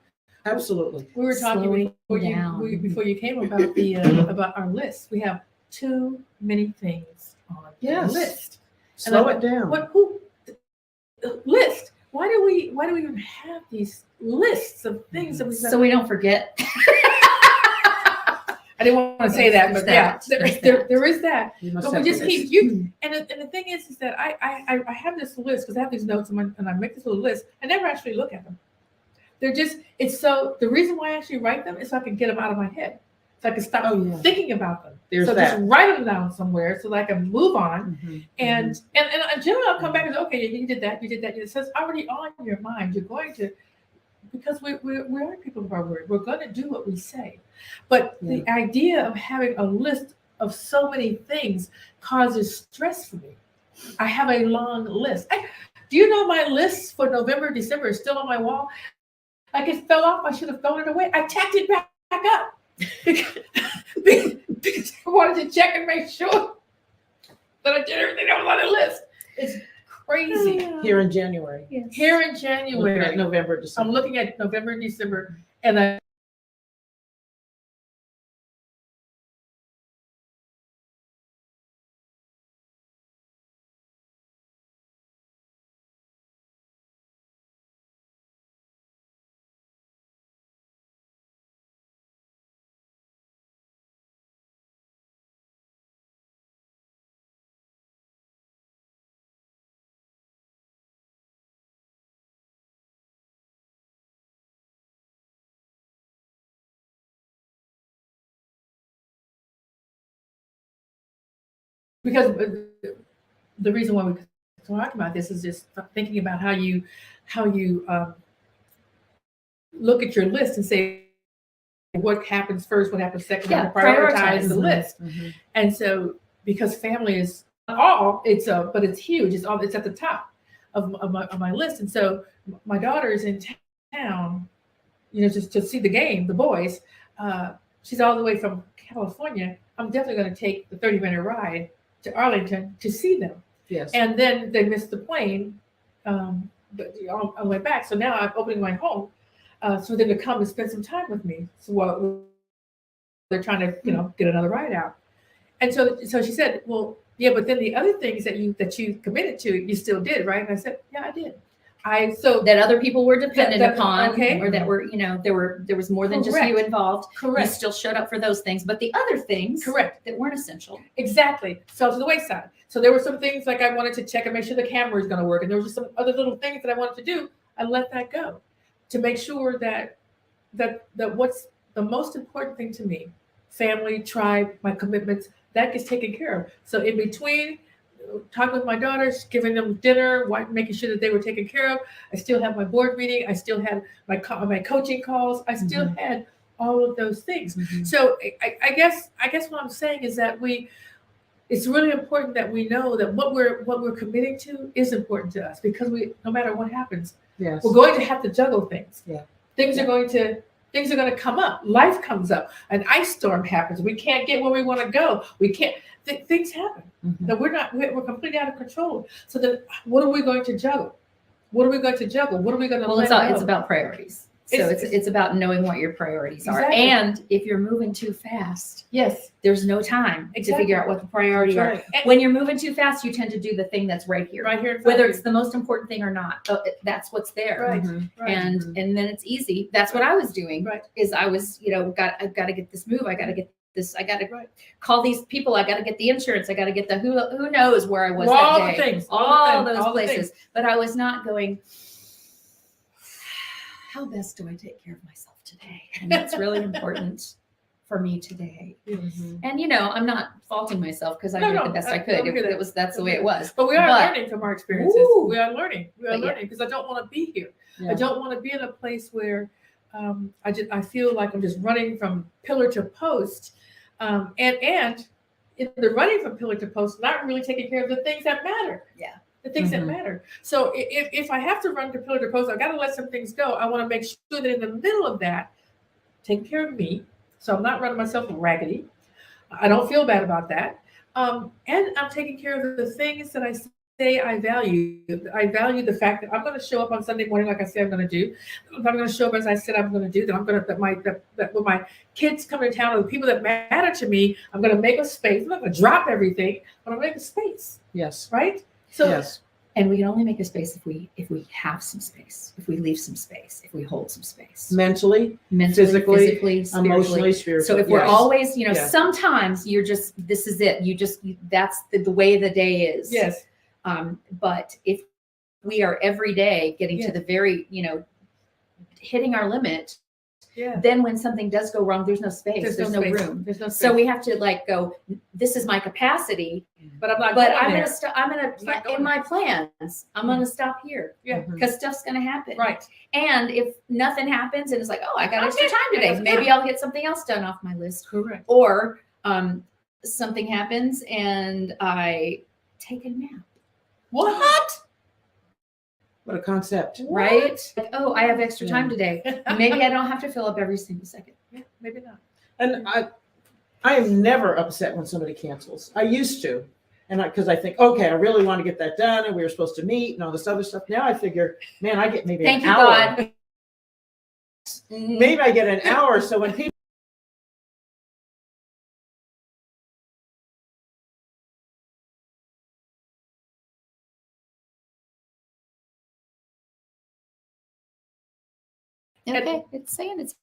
absolutely.
We were talking
Slowing
before
down.
you came about the about our list. We have too many things on
Yes.
the list.
Slow it down.
List? Why do we even have these lists of things that we?
So we don't forget.
I didn't want to say that, but yeah, there is that.
You must
But we
have
just
to
keep
list.
you. And the thing is that I have this list because I have these notes and I make this little list. I never actually look at them. They're just, it's so, the reason why I actually write them is so I can get them out of my head. So I can stop thinking about them.
There's
so
that.
just write them down somewhere so that I can move on.
Mhm,
And generally I'll come back and say, okay, you did that. So it's already on your mind. You're going to, because we are people of our word. We're going to do what we say. But the idea of having a list of so many things causes stress for me. I have a long list. Do you know my list for November, December is still on my wall? Like it fell off. I should have thrown it away. I tacked it back up. because I wanted to check and make sure that I did everything that was on the list. It's crazy.
Here in January.
Yes.
Here in
Looking
January,
at November, December.
I'm looking at November and December, and I because the reason why we talk about this is just thinking about how you look at your list and say what happens first, what happens second,
Yeah,
how to prioritize
prioritize.
the list.
Mhm.
And so because family is all, but it's huge. It's at the top of my list. And so my daughter is in town, just to see the game, the boys. She's all the way from California. I'm definitely going to take the 30-minute ride to Arlington to see them.
Yes.
And then they missed the plane, but on the way back. So now I'm opening my home for them to come and spend some time with me. So while they're trying to, get another ride out. And so she said, well, yeah, but then the other things that you committed to, you still did, right? And I said, yeah, I did.
That other people were dependent
That-
upon,
okay.
or that were, there was more than just
Correct.
you involved. You
Correct.
still showed up for those things, but the other things
Correct.
that weren't essential.
Exactly. Fell to the wayside. So there were some things like I wanted to check and make sure the camera is going to work. And there was some other little things that I wanted to do. I let that go to make sure that what's the most important thing to me, family, tribe, my commitments, that gets taken care of. So in between talking with my daughters, giving them dinner, making sure that they were taken care of, I still have my board meeting. I still had my coaching calls. I still had all of those things.
Mhm.
So I guess what I'm saying is that it's really important that we know that what we're committing to is important to us, because no matter what happens,
Yes.
we're going to have to juggle things.
Yeah.
Things are going to come up. Life comes up. An ice storm happens. We can't get where we want to go. We can't. Things happen.
Mhm.
That we're completely out of control. So then, what are we going to juggle? What are we going to juggle? What are we going to
Well,
let go?
it's about priorities. So it's about knowing what your priorities are.
Exactly.
And if you're moving too fast,
Yes.
there's no time to
Exactly.
figure out what the priorities
That's
are.
right.
When you're moving too fast, you tend to do the thing that's right here.
Right here. in front
Whether
of
it's the most important thing or not, that's what's there.
Right.
Mhm.
Right.
And then it's easy. That's what I was doing.
Right.
Is I was, I've got to get this move. I got to get this. I got to
Right.
call these people. I got to get the insurance. I got to get the who knows where I was
all
that
the
day.
things.
All
the things,
those
all the
places.
things.
But I was not going, how best do I take care of myself today? And that's really important for me today.
Mhm.
And I'm not faulting myself, because I
No,
did
no,
the best
I
I could.
don't hear that.
That's the way it was.
But we are
But-
learning from our experiences.
Ooh.
We are learning. We are
But yeah.
learning, because I don't want to be here.
Yeah.
I don't want to be in a place where I feel like I'm just running from pillar to post, and in the running from pillar to post, not really taking care of the things that matter.
Yeah.
The things that
Mhm.
matter. So if I have to run to pillar to post, I've got to let some things go. I want to make sure that in the middle of that, taking care of me, so I'm not running myself raggedy. I don't feel bad about that. And I'm taking care of the things that I say I value. I value the fact that I'm going to show up on Sunday morning like I said I'm going to do. I'm going to show up as I said I'm going to do. That when my kids come to town, or the people that matter to me, I'm going to make a space. I'm not going to drop everything, but I'm going to make a space,
Yes.
right? So
Yes.
And we can only make a space if we have some space, if we leave some space, if we hold some space.
Mentally,
Mentally,
physically,
physically, spiritually.
emotionally, spiritually.
So if we're
Yes.
always,
Yeah.
sometimes you're just, this is it. That's the way the day is.
yes,
But if we are every day getting
Yeah.
to the very, hitting our limit,
yeah.
then when something does go wrong, there's no space. There's no
space.
room.
There's no space.
So we have to go, this is my capacity,
but I'm not.
but
going
I'm
there.
going to stop. I'm going
not
to,
going
in my plans, I'm going to stop here
Yeah.
Mhm.
because stuff's going to happen.
Right.
And if nothing happens and it's like, oh, I got extra
Okay,
time today,
that's
maybe
good.
I'll get something else done off my list.
Correct.
Or something happens and I take a nap.
What?
What a concept.
Right? Like, oh, I have extra
Yeah.
time today. Maybe I don't have to fill up every single second.
Yeah, maybe not.
And I am never upset when somebody cancels. I used to. And because I think, okay, I really want to get that done, and we were supposed to meet and all this other stuff. Now I figure, man, I get maybe
Thank
an
you,
hour.
God.
Maybe I get an hour. So when people
Okay, it's saying it's.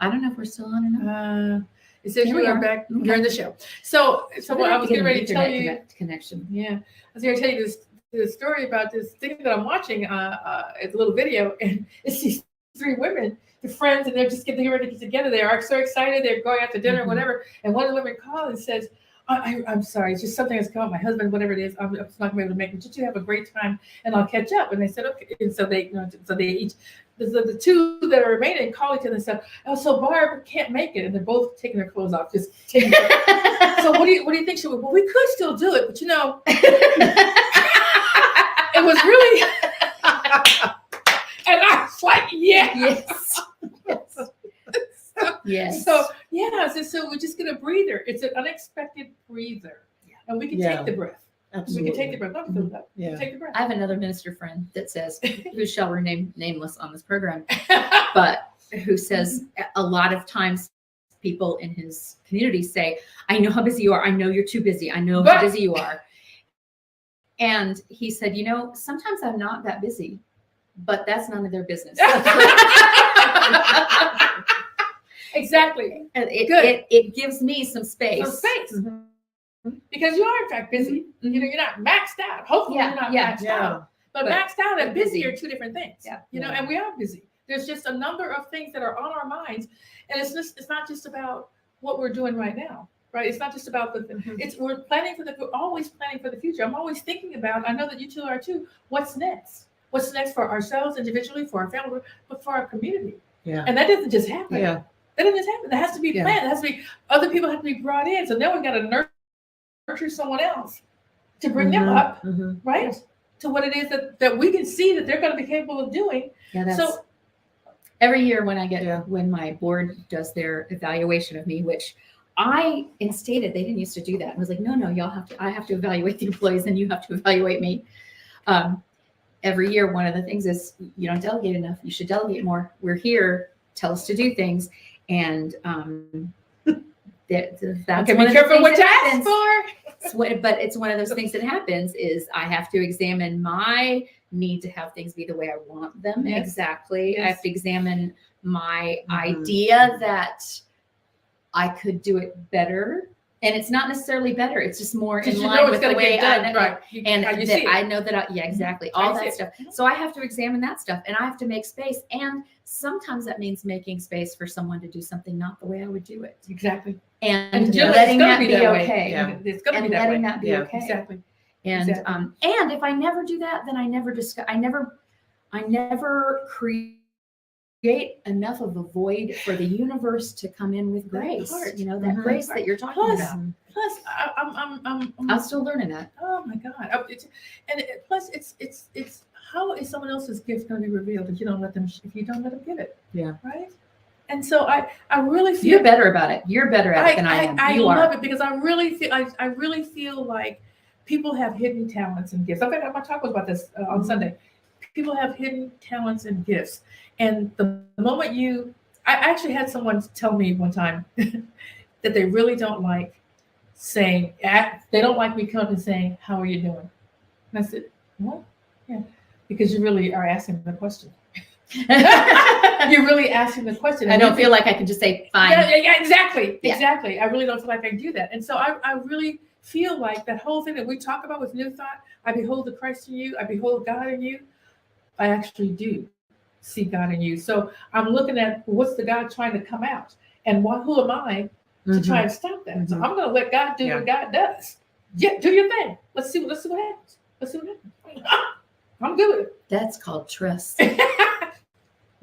I don't know if we're still on or not.
It says
Here
you
we
are
are.
back.
Okay.
You're in the show. So
We're
what
gonna
I
have
was
to get
getting
an
ready to tell
internet
you.
connection.
Yeah, I was going to tell you this story about this thing that I'm watching. It's a little video, and it's these three women, they're friends, and they're just getting ready to get together. They are so excited. They're going out to dinner, whatever. And one of the women calls and says, I'm sorry, it's just something that's come up. My husband, whatever it is, I'm not going to be able to make it. Just you have a great time, and I'll catch up. And they said, okay. And so they each, the two that are remaining call each other and said, oh, so Barb can't make it, and they're both taking their clothes off, just taking. So what do you think she would? Well, we could still do it, but it was really. And I was like, yeah.
Yes. Yes.
So so we're just gonna breather. It's an unexpected breather, and we can take the breath.
absolutely.
We can take the breath. We
Yeah.
can take the breath.
I have another minister friend that says, who shall remain nameless on this program, but who says a lot of times people in his community say, I know how busy you are. I know you're too busy. I know how busy you are. And he said, sometimes I'm not that busy, but that's none of their business.
Exactly.
And it gives me some space.
Because you are in fact busy. You're not maxed out. Hopefully you're not maxed out. But maxed out and busy are two different things. And we are busy. There's just a number of things that are on our minds. And it's not just about what we're doing right now. Right? It's not just about we're always planning for the future. I'm always thinking about, I know that you two are too, what's next? What's next for ourselves individually, for our family, but for our community.
Yeah.
And that doesn't just happen.
Yeah.
That doesn't just happen. That has to be planned. It has to be, other people have to be brought in. So now we've got to nurture someone else to bring them up, right? To what it is that we can see that they're going to be capable of doing.
Yeah,
so
every year when my board does their evaluation of me, which I instated, they didn't used to do that. I was like, no, I have to evaluate the employees and you have to evaluate me. Every year, one of the things is you don't delegate enough. You should delegate more. We're here, tell us to do things. And that's
okay,
one
be
of
careful
the
what
things
you
that
ask
happens.
for.
But it's one of those things that happens is I have to examine my need to have things be the way I want them.
Yes.
Exactly.
Yes.
I have to examine my idea that I could do it better. And it's not necessarily better. It's just more in line with the way I know.
Right.
And
how you
that
see it.
I know that exactly. All that stuff.
Mm-hmm.
So I have to examine that stuff and I have to make space. And sometimes that means making space for someone to do something not the way I would do it.
Exactly.
And
generally
letting
it's gonna
that be
that way.
okay.
Yeah.
It's going to
And
be that
letting
way.
that be okay.
Exactly.
And
Exactly.
And if I never do that, then I never discuss. I never create enough of a void for the universe to come in with grace.
part.
That grace that you're talking about.
Plus,
I'm still learning that.
Oh my God! Plus, it's how is someone else's gift going to be revealed if you don't let them give it?
Yeah.
Right. And so I really feel
You're better about it. You're better at it than I am.
I
You
love
are.
it because I really feel like people have hidden talents and gifts. In fact, my talk was about this on Sunday. People have hidden talents and gifts, and the moment I actually had someone tell me one time that they really don't like saying, they don't like me coming and saying, how are you doing? And I said, what? Yeah, because you really are asking the question. You're really asking the question.
I don't feel like I can just say fine.
Yeah, exactly.
Yeah.
Exactly. I really don't feel like I can do that. And so I really feel like that whole thing that we talk about with New Thought, I behold the Christ in you, I behold God in you. I actually do see God in you. So I'm looking at what's the God trying to come out, and who am I to try and stop that? So I'm going to let God do what God does. Yeah, do your thing. Let's see what happens. I'm good with it.
That's called trust.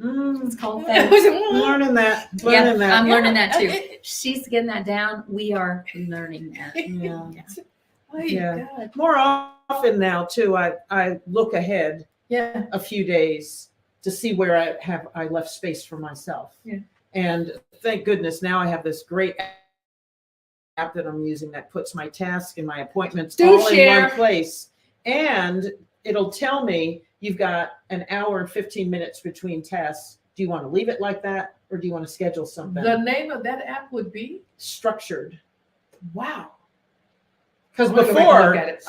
It's called
It
fake.
was
I'm learning that.
Yeah,
Learning that.
I'm learning that too.
It-
She's getting that down. We are learning that.
Yeah.
Oh,
Yeah.
God.
More often now too, I look ahead
Yeah.
a few days to see where I left space for myself.
Yeah.
And thank goodness now I have this great app that I'm using that puts my tasks and my appointments
Do
all in
share.
one place. And it'll tell me you've got an hour and 15 minutes between tasks. Do you want to leave it like that or do you want to schedule something?
The name of that app would be?
Structured.
Wow.
Because
I'm gonna go back and
before
look at it.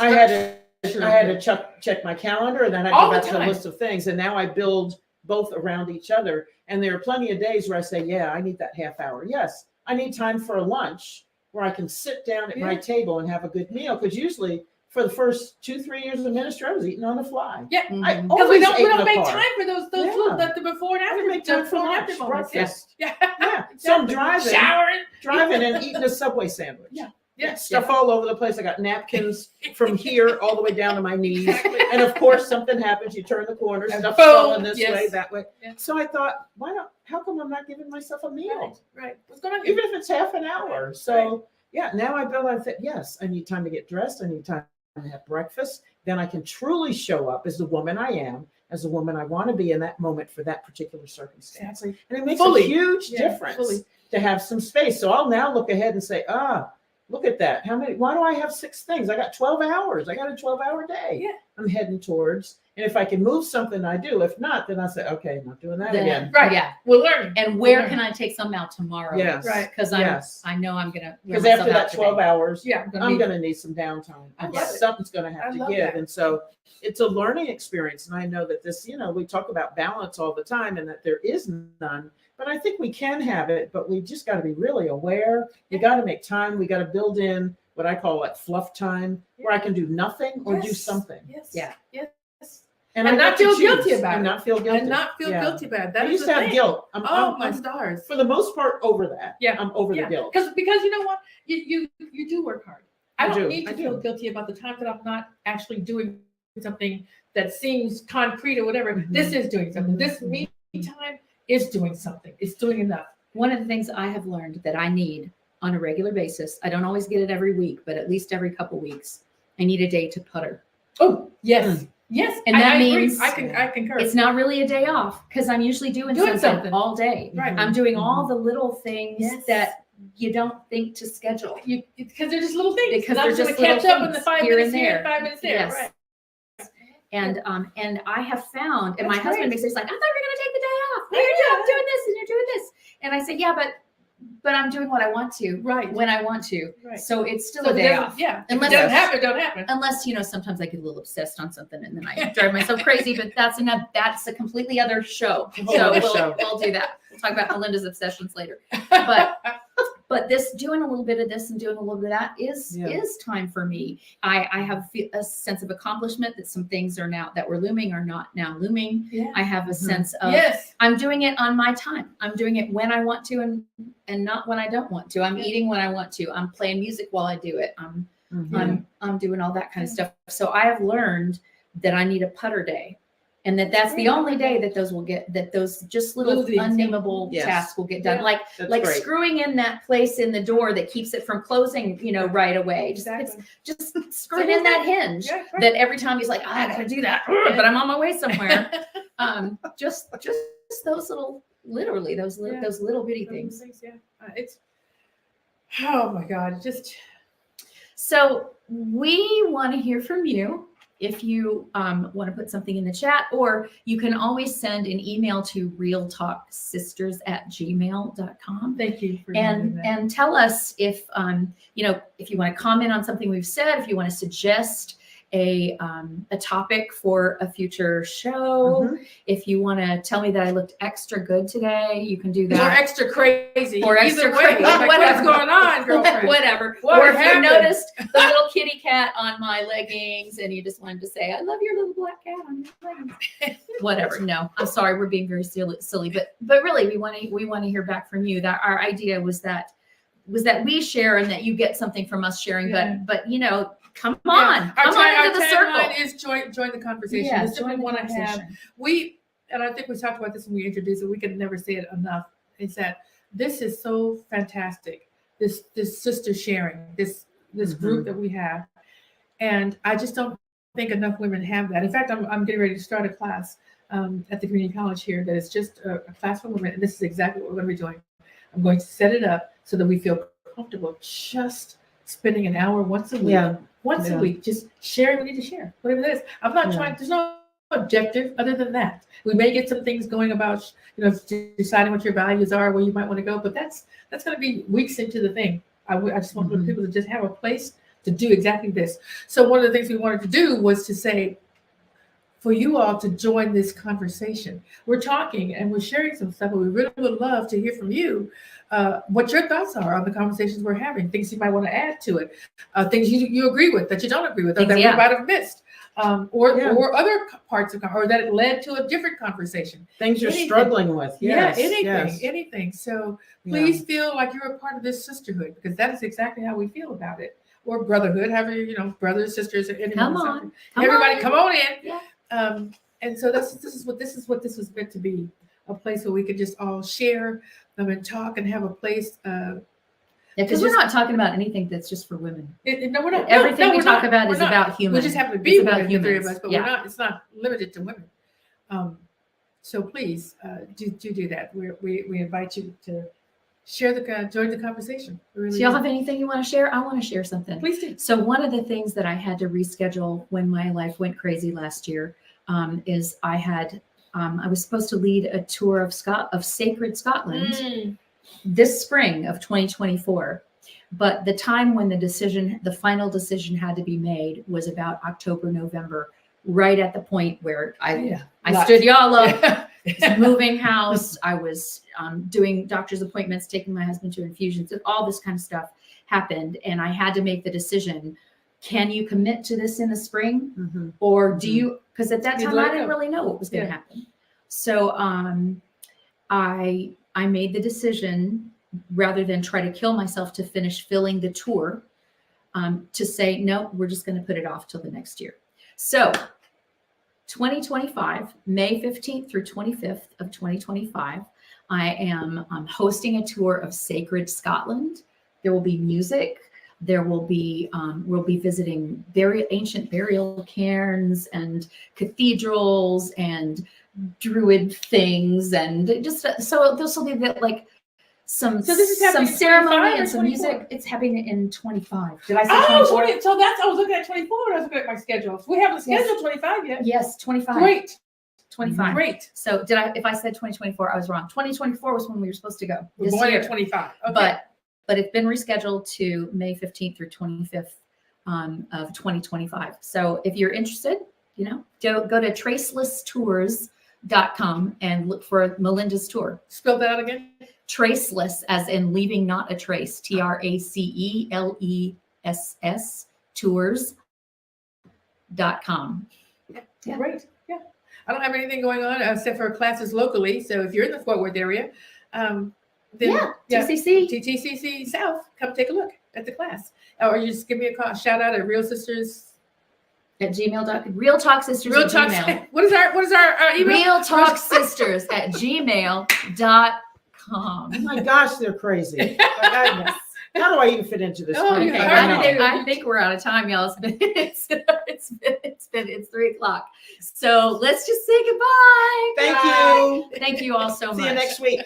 I had to check my calendar and then I'd
All
go
the
back to the
time.
list of things. And now I build both around each other. And there are plenty of days where I say, yeah, I need that half hour. Yes, I need time for a lunch where I can sit down at my
Yeah.
table and have a good meal. Because usually for the first 2-3 years of ministry, I was eating on the fly.
Yeah.
Mhm.
I
Because
always
we
ate in
don't
the
make
car.
time for those
Yeah.
little, the before and
I
after.
didn't make time
the
for
before and
lunch,
after moments.
breakfast.
Yeah.
Yeah. So I'm
Exactly.
driving
Showering.
and eating a Subway sandwich.
Yeah. Yeah.
Stuff all over the place. I got napkins from here all the way down to my knees.
Exactly.
And of course, something happens. You turn the corner,
And
stuff's
boom,
falling this
yes.
way, that way.
Yeah.
So I thought, how come I'm not giving myself a meal?
Right. What's going on?
Even if it's half an hour. So yeah, now I realize that yes, I need time to get dressed. I need time to have breakfast. Then I can truly show up as the woman I am, as the woman I want to be in that moment for that particular circumstance.
Exactly.
And it makes
Fully.
a huge
Yeah,
difference
fully.
to have some space. So I'll now look ahead and say, look at that. Why do I have 6 things? I got 12 hours. I got a 12-hour day.
Yeah.
I'm heading towards. And if I can move something, I do. If not, then I say, okay, not doing that
Then-
again.
Right.
Yeah.
We're learning.
And where
We're
can I take some out tomorrow?
Yes.
Right.
Because
Yes.
I know I'm gonna. wear
Because after
myself out
that 12
today.
hours,
Yeah.
I'm going to need some downtime.
I
And
love it.
something's going to
I
have to
love
give.
that.
And so it's a learning experience. And I know that this, we talk about balance all the time and that there is none. But I think we can have it, but we just got to be really aware. We got to make time. We got to build in what I call like fluff time, where I can do nothing or do
Yes.
something.
Yes.
Yeah.
Yes.
And
And
I
not
get to
feel guilty
choose
about
and
it.
not feel guilty.
And not feel
Yeah.
guilty about it. That
I
is
used
the
to have
thing.
guilt.
Oh, my
I'm,
stars.
for the most part, over that.
Yeah.
I'm over the
Yeah.
guilt.
Because you know what? You do work hard. I
I
don't
do.
need to
I
feel
do.
guilty about the time that I'm not actually doing something that seems concrete or whatever.
Mhm.
This is doing something. This
Mhm.
me time is doing something. It's doing enough.
One of the things I have learned that I need on a regular basis, I don't always get it every week, but at least every couple weeks, I need a day to putter.
Oh, yes. Yes.
And that
I agree.
means-
I concur.
It's not really a day off because I'm usually doing something
something.
all day.
Right.
I'm doing all the little things
Yes.
that you don't think to schedule.
Because they're just little things.
Because
I'm
they're
just
just
gonna catch
little
up in the
things
5
here
minutes
and
here
there.
and 5 minutes there.
Yes.
Right.
And I have found, and my
That's
husband
great.
makes it like, I thought we were gonna take the day off. No,
Yeah,
I'm doing this and you're doing this. And I say, yeah, but I'm doing what I want to
Right.
when I want to.
Right.
So it's still
So
a
it
day
doesn't-
off.
Yeah.
Unless
If it doesn't
it's-
happen, it don't happen.
Unless, sometimes I get a little obsessed on something and then I drive myself crazy, but that's a completely other show.
whole
So
other
we'll
show.
do that. We'll talk about Melinda's obsessions later. But this doing a little bit of this and doing a little bit of that is time for me. I have a sense of accomplishment that some things that were looming are not now looming.
Yeah.
I have a sense of
Yes.
I'm doing it on my time. I'm doing it when I want to and not when I don't want to. I'm
Yeah.
eating when I want to. I'm playing music while I do it.
Mhm.
I'm doing all that kind of stuff. So I have learned that I need a putter day. And that's the only day that those just little
Little things, yeah.
unnameable
Yes.
tasks will get done.
Yeah.
Like
That's great.
screwing in that place in the door that keeps it from closing, right away.
Exactly.
Just screwing in that hinge
Yeah, right.
that every time he's like, I gotta do that, but I'm on my way somewhere. Just those little, literally those little bitty things.
Yeah. It's. Oh my God! Just.
So we want to hear from you. If you want to put something in the chat, or you can always send an email to realtalksisters@gmail.com.
Thank you for doing that.
And tell us if if you want to comment on something we've said, if you want to suggest a topic for a future show,
Mhm.
if you want to tell me that I looked extra good today, you can do
Or
that.
extra crazy.
Or
Either
extra
way,
crazy.
like,
Whatever.
what's going on, girlfriend?
Whatever.
What
Or if you
happened?
noticed the little kitty cat on my leggings and you just wanted to say, I love your little black cat on your leggings. Whatever. No, I'm sorry. We're being very silly, but really we want to hear back from you. That our idea was that we share and that you get something from us sharing,
Yeah.
but come on,
Our
come on into the
tagline
circle.
is join the conversation.
Yeah,
This is what we
join the
want to have.
conversation.
We and I think we talked about this when we introduced it, we can never say it enough, is that this is so fantastic. This sister sharing, this group that we have. And I just don't think enough women have that. In fact, I'm getting ready to start a class at the community college here that is just a class for women. And this is exactly what we're going to be doing. I'm going to set it up so that we feel comfortable just spending an hour once a week. A week, just sharing what we need to share, whatever it is. I'm not trying, there's no objective other than that. We may get some things going about, deciding what your values are, where you might want to go, but that's going to be weeks into the thing. I just want people to just have a place to do exactly this. So one of the things we wanted to do was to say, for you all to join this conversation. We're talking and we're sharing some stuff, but we really would love to hear from you what your thoughts are on the conversations we're having, things you might want to add to it, things you agree with, that you don't agree with, or that we might have missed, or other parts of, or that it led to a different conversation.
Things you're struggling with.
Anything. So please feel like you're a part of this sisterhood, because that is exactly how we feel about it. Or brotherhood, however, brothers, sisters,
come on,
everybody, come on in.
Yeah.
And so this is what this was meant to be, a place where we could just all share and talk and have a place.
Because we're not talking about anything that's just for women.
No, we're not.
Everything we talk about is about humans.
We just happen to be
about
women, the three of
humans.
us, but we're not. It's not limited to women. So please do that. We invite you to share join the conversation. Really
do y'all have anything you want to share? I want to share something.
Please do.
So one of the things that I had to reschedule when my life went crazy last year is I was supposed to lead a tour of Sacred Scotland this spring of 2024. But the time when the final decision had to be made was about October, November, right at the point where I stood y'all up. I was moving house. I was doing doctor's appointments, taking my husband to infusions, and all this kind of stuff happened. And I had to make the decision, can you commit to this in the spring? Or do you, because at that time I didn't really know what was going to happen. So I made the decision, rather than try to kill myself to finish filling the tour, to say, no, we're just going to put it off till the next year. So 2025, May 15th through 25th of 2025, I am hosting a tour of Sacred Scotland. There will be music. There will be, we'll be visiting very ancient burial cairns and cathedrals and druid things. And just, so this will be like some ceremony and some music. It's happening in 25. Did I say 24?
So I was looking at 24 when I was looking at my schedule. We haven't scheduled 25 yet.
Yes, 25.
Great.
25.
Great.
So if I said 2024, I was wrong. 2024 was when we were supposed to go.
We're going at 25. Okay.
But it's been rescheduled to May 15th through 25th of 2025. So if you're interested, go to tracelesstours.com and look for Melinda's tour.
Spell that out again.
Traceless, as in leaving not a trace. TRACELESS tours.com.
Yeah. Great. Yeah. I don't have anything going on except for classes locally. So if you're in the Fort Worth area, TCC South, come take a look at the class, or you just give me a call, shout out at Real Sisters
at gmail.com. Real Talk Sisters at Gmail.
What is our email?
Real Talk Sisters at gmail.com.
Oh my gosh, they're crazy. How do I even fit into this?
I think we're out of time, y'all. It's 3:00. So let's just say goodbye.
Thank you.
Thank you all so much.
See you next week.